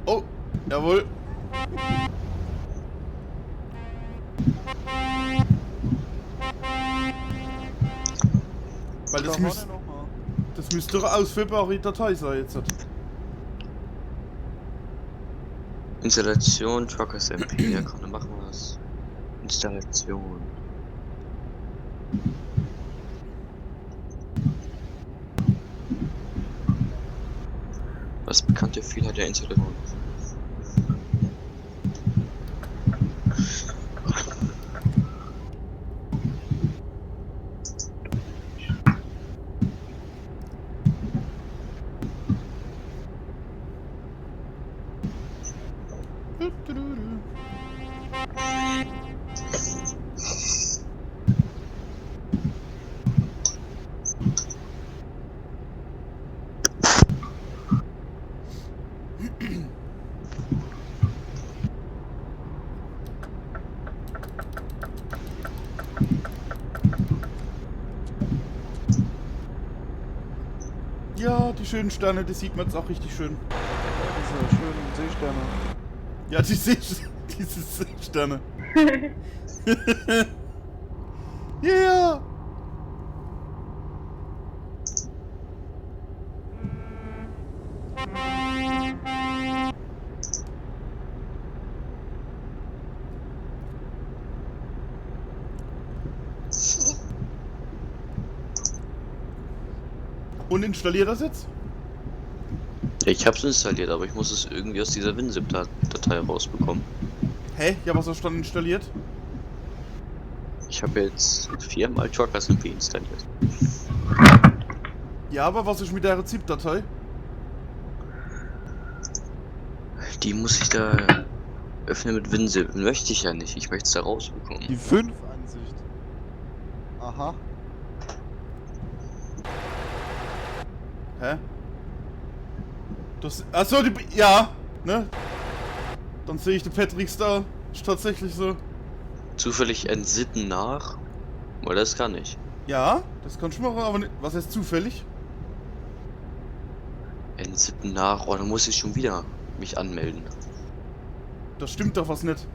Oh, jawohl. Weil Da das vorne müsste noch mal. doch eine ausführbare Datei sein jetzt. Installation, Truckers MP, ja komm, dann machen wir das. Installation. Was bekannte Fehler der Installation? Ja, die schönen Sterne, die sieht man jetzt auch richtig schön. Diese schönen Seesterne. Ja, diese Seesterne. Yeah! Und installiert das jetzt? Ja, ich hab's installiert, aber ich muss es irgendwie aus dieser WinZip-Datei rausbekommen. Hä? Ja, was hast du dann installiert? Ich habe jetzt 4-mal Truckers MP installiert. Ja, aber was ist mit der ZIP-Datei? Die muss ich da öffnen mit WinZip. Möchte ich ja nicht. Ich möchte es da rausbekommen. Die 5-Ansicht. Aha. Hä? Das. Achso, die. Ja, ne? Dann sehe ich den Patricks da. Ist tatsächlich so. Zufällig entsitten nach? Weil das kann ich. Ja, das kannst du machen, aber nicht. Was heißt zufällig? Entsitten nach? Oh, dann muss ich schon wieder mich anmelden. Das stimmt doch was nicht.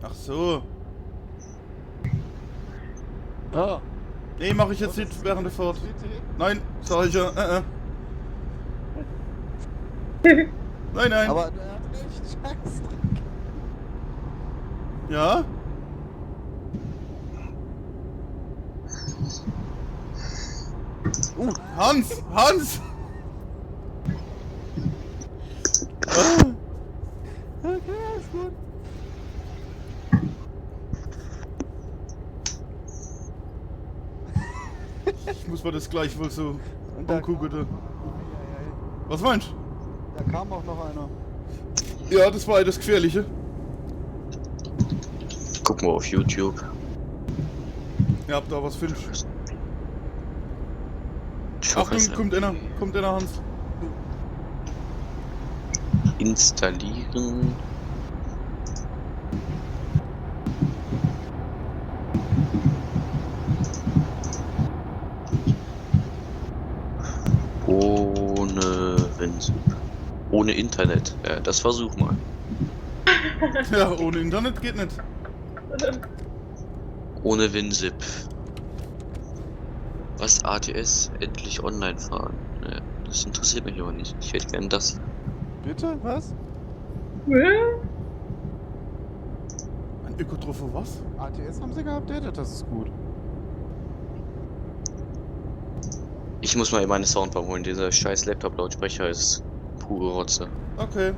Ach so. Ah. Nee, mache ich jetzt nicht während der Fahrt. Nein, sag ich ja. Nein, nein. Aber er hat recht, scheiße. Ja? Hans! Hans! Ah. Okay, ist gut. Ich muss mir das gleich wohl so Und da angucken. kam- Was meinst du? Da kam auch noch einer. Ja, das war ja das Gefährliche. Guck mal auf YouTube. Ihr habt da was findest. Truckers Achtung, kommt einer, Hans. Installieren. Ohne WinZip. Ohne Internet. Ja, das versuch mal. Ja, ohne Internet geht nicht. Ohne WinZip. Was? ATS? Endlich online fahren. Ja, das interessiert mich aber nicht. Ich hätte gern das. Bitte? Was? Ein Ökotrofo was? ATS haben sie geupdatet, das ist gut. Ich muss mal eben meine Soundbar holen. Dieser scheiß Laptop-Lautsprecher ist pure Rotze. Okay.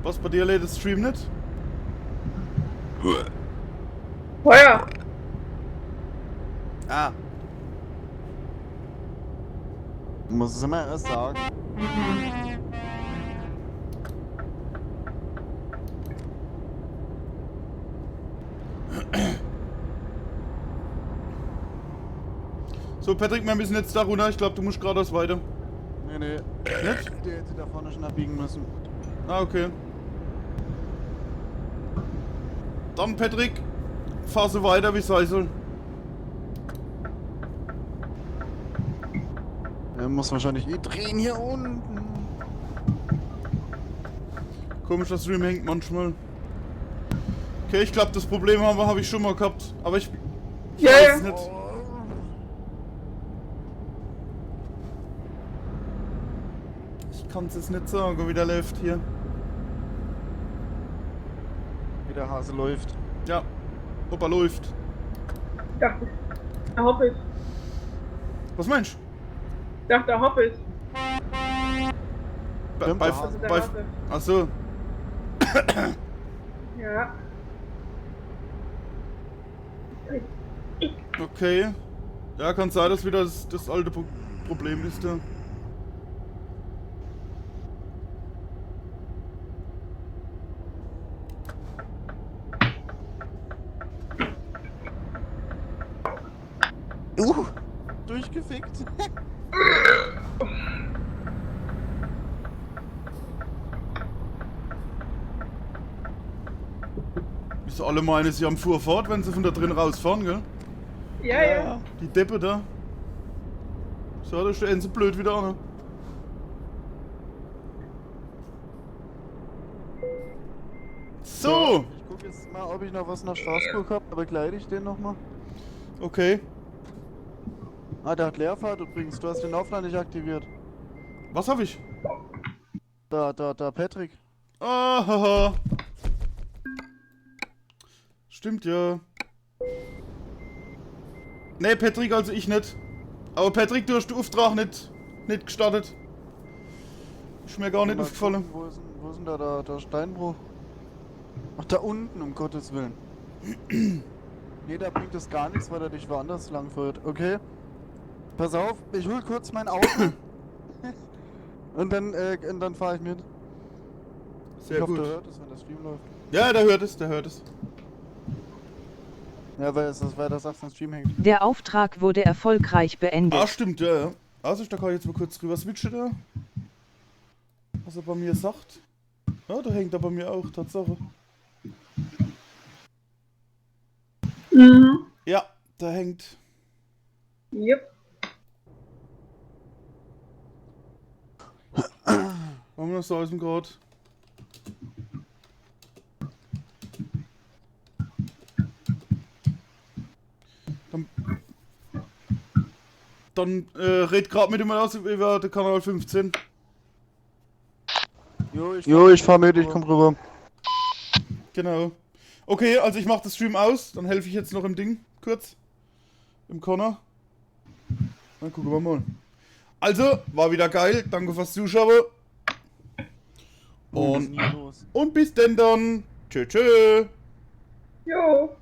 Was bei dir lädt das Stream nicht? Feuer. Ah. Muss es immer erst sagen. So, Patrick, wir müssen jetzt da runter. Ich glaube, du musst geradeaus weiter. Nee, nee. Nicht? Der hätte da vorne schon abbiegen müssen. Ah, okay. Dann, Patrick, fahr so weiter, wie es sein soll. Er muss wahrscheinlich drehen hier unten. Komisch, das Stream hängt manchmal. Okay, ich glaube, das Problem habe ich schon mal gehabt. Aber ich Ja, weiß ja. es nicht. Ich kann es jetzt nicht sagen, wie der läuft hier. Wie der Hase läuft. Ja, ob er läuft. Ich dachte, er hoppelt. Was meinst Ich dachte, er hoppelt. du? Stimmt, Bei, der Hase. Der bei, Hase. achso, Ja. okay. Ja, kann sein, dass wieder das alte Problem ist da. Durchgefickt. Wieso alle meinen, sie haben Fuhrfahrt, wenn sie von da drin rausfahren, gell? Ja, ja. Die Deppe da. So, da stehen sie blöd wieder an. Ne? So! Ich guck jetzt mal, ob ich noch was nach Straßburg hab, aber begleite ich den nochmal. Okay. Ah, der hat Leerfahrt übrigens, du hast den Aufnahme nicht aktiviert. Was hab ich? Da, Patrick. Ah, haha. Stimmt ja. Nee, Patrick, also ich nicht. Aber Patrick, du hast den Auftrag nicht gestartet. Ist mir gar nicht Mal aufgefallen. gucken, wo ist denn da der Steinbruch? Ach, da unten, um Gottes Willen. Nee, da bringt es gar nichts, weil er dich woanders lang führt. Okay. Pass auf, ich hol kurz mein Auto. und dann fahre ich mit. Sehr ich hoffe, gut. der hört es, wenn der Stream läuft. Ja, der hört es. Ja, weil das sagt, der Stream hängt. Der Auftrag wurde erfolgreich Ah, beendet. stimmt, ja. Also, da kann ich jetzt mal kurz drüber switchen da. Was er bei mir sagt. Ja, da hängt er bei mir auch, Tatsache. Mhm. Ja, da hängt. Yep. Machen wir das so aus dem Grad. Dann red grad mit ihm aus über den Kanal 15. Jo, ich fahr mit, ich komm rüber. Genau. Okay, also ich mach das Stream aus, dann helfe ich jetzt noch im Ding, kurz. Im Corner. Dann gucken wir mal. Also, war wieder geil, danke fürs Zuschauen. Und bis denn dann. Tschö, tschö. Jo.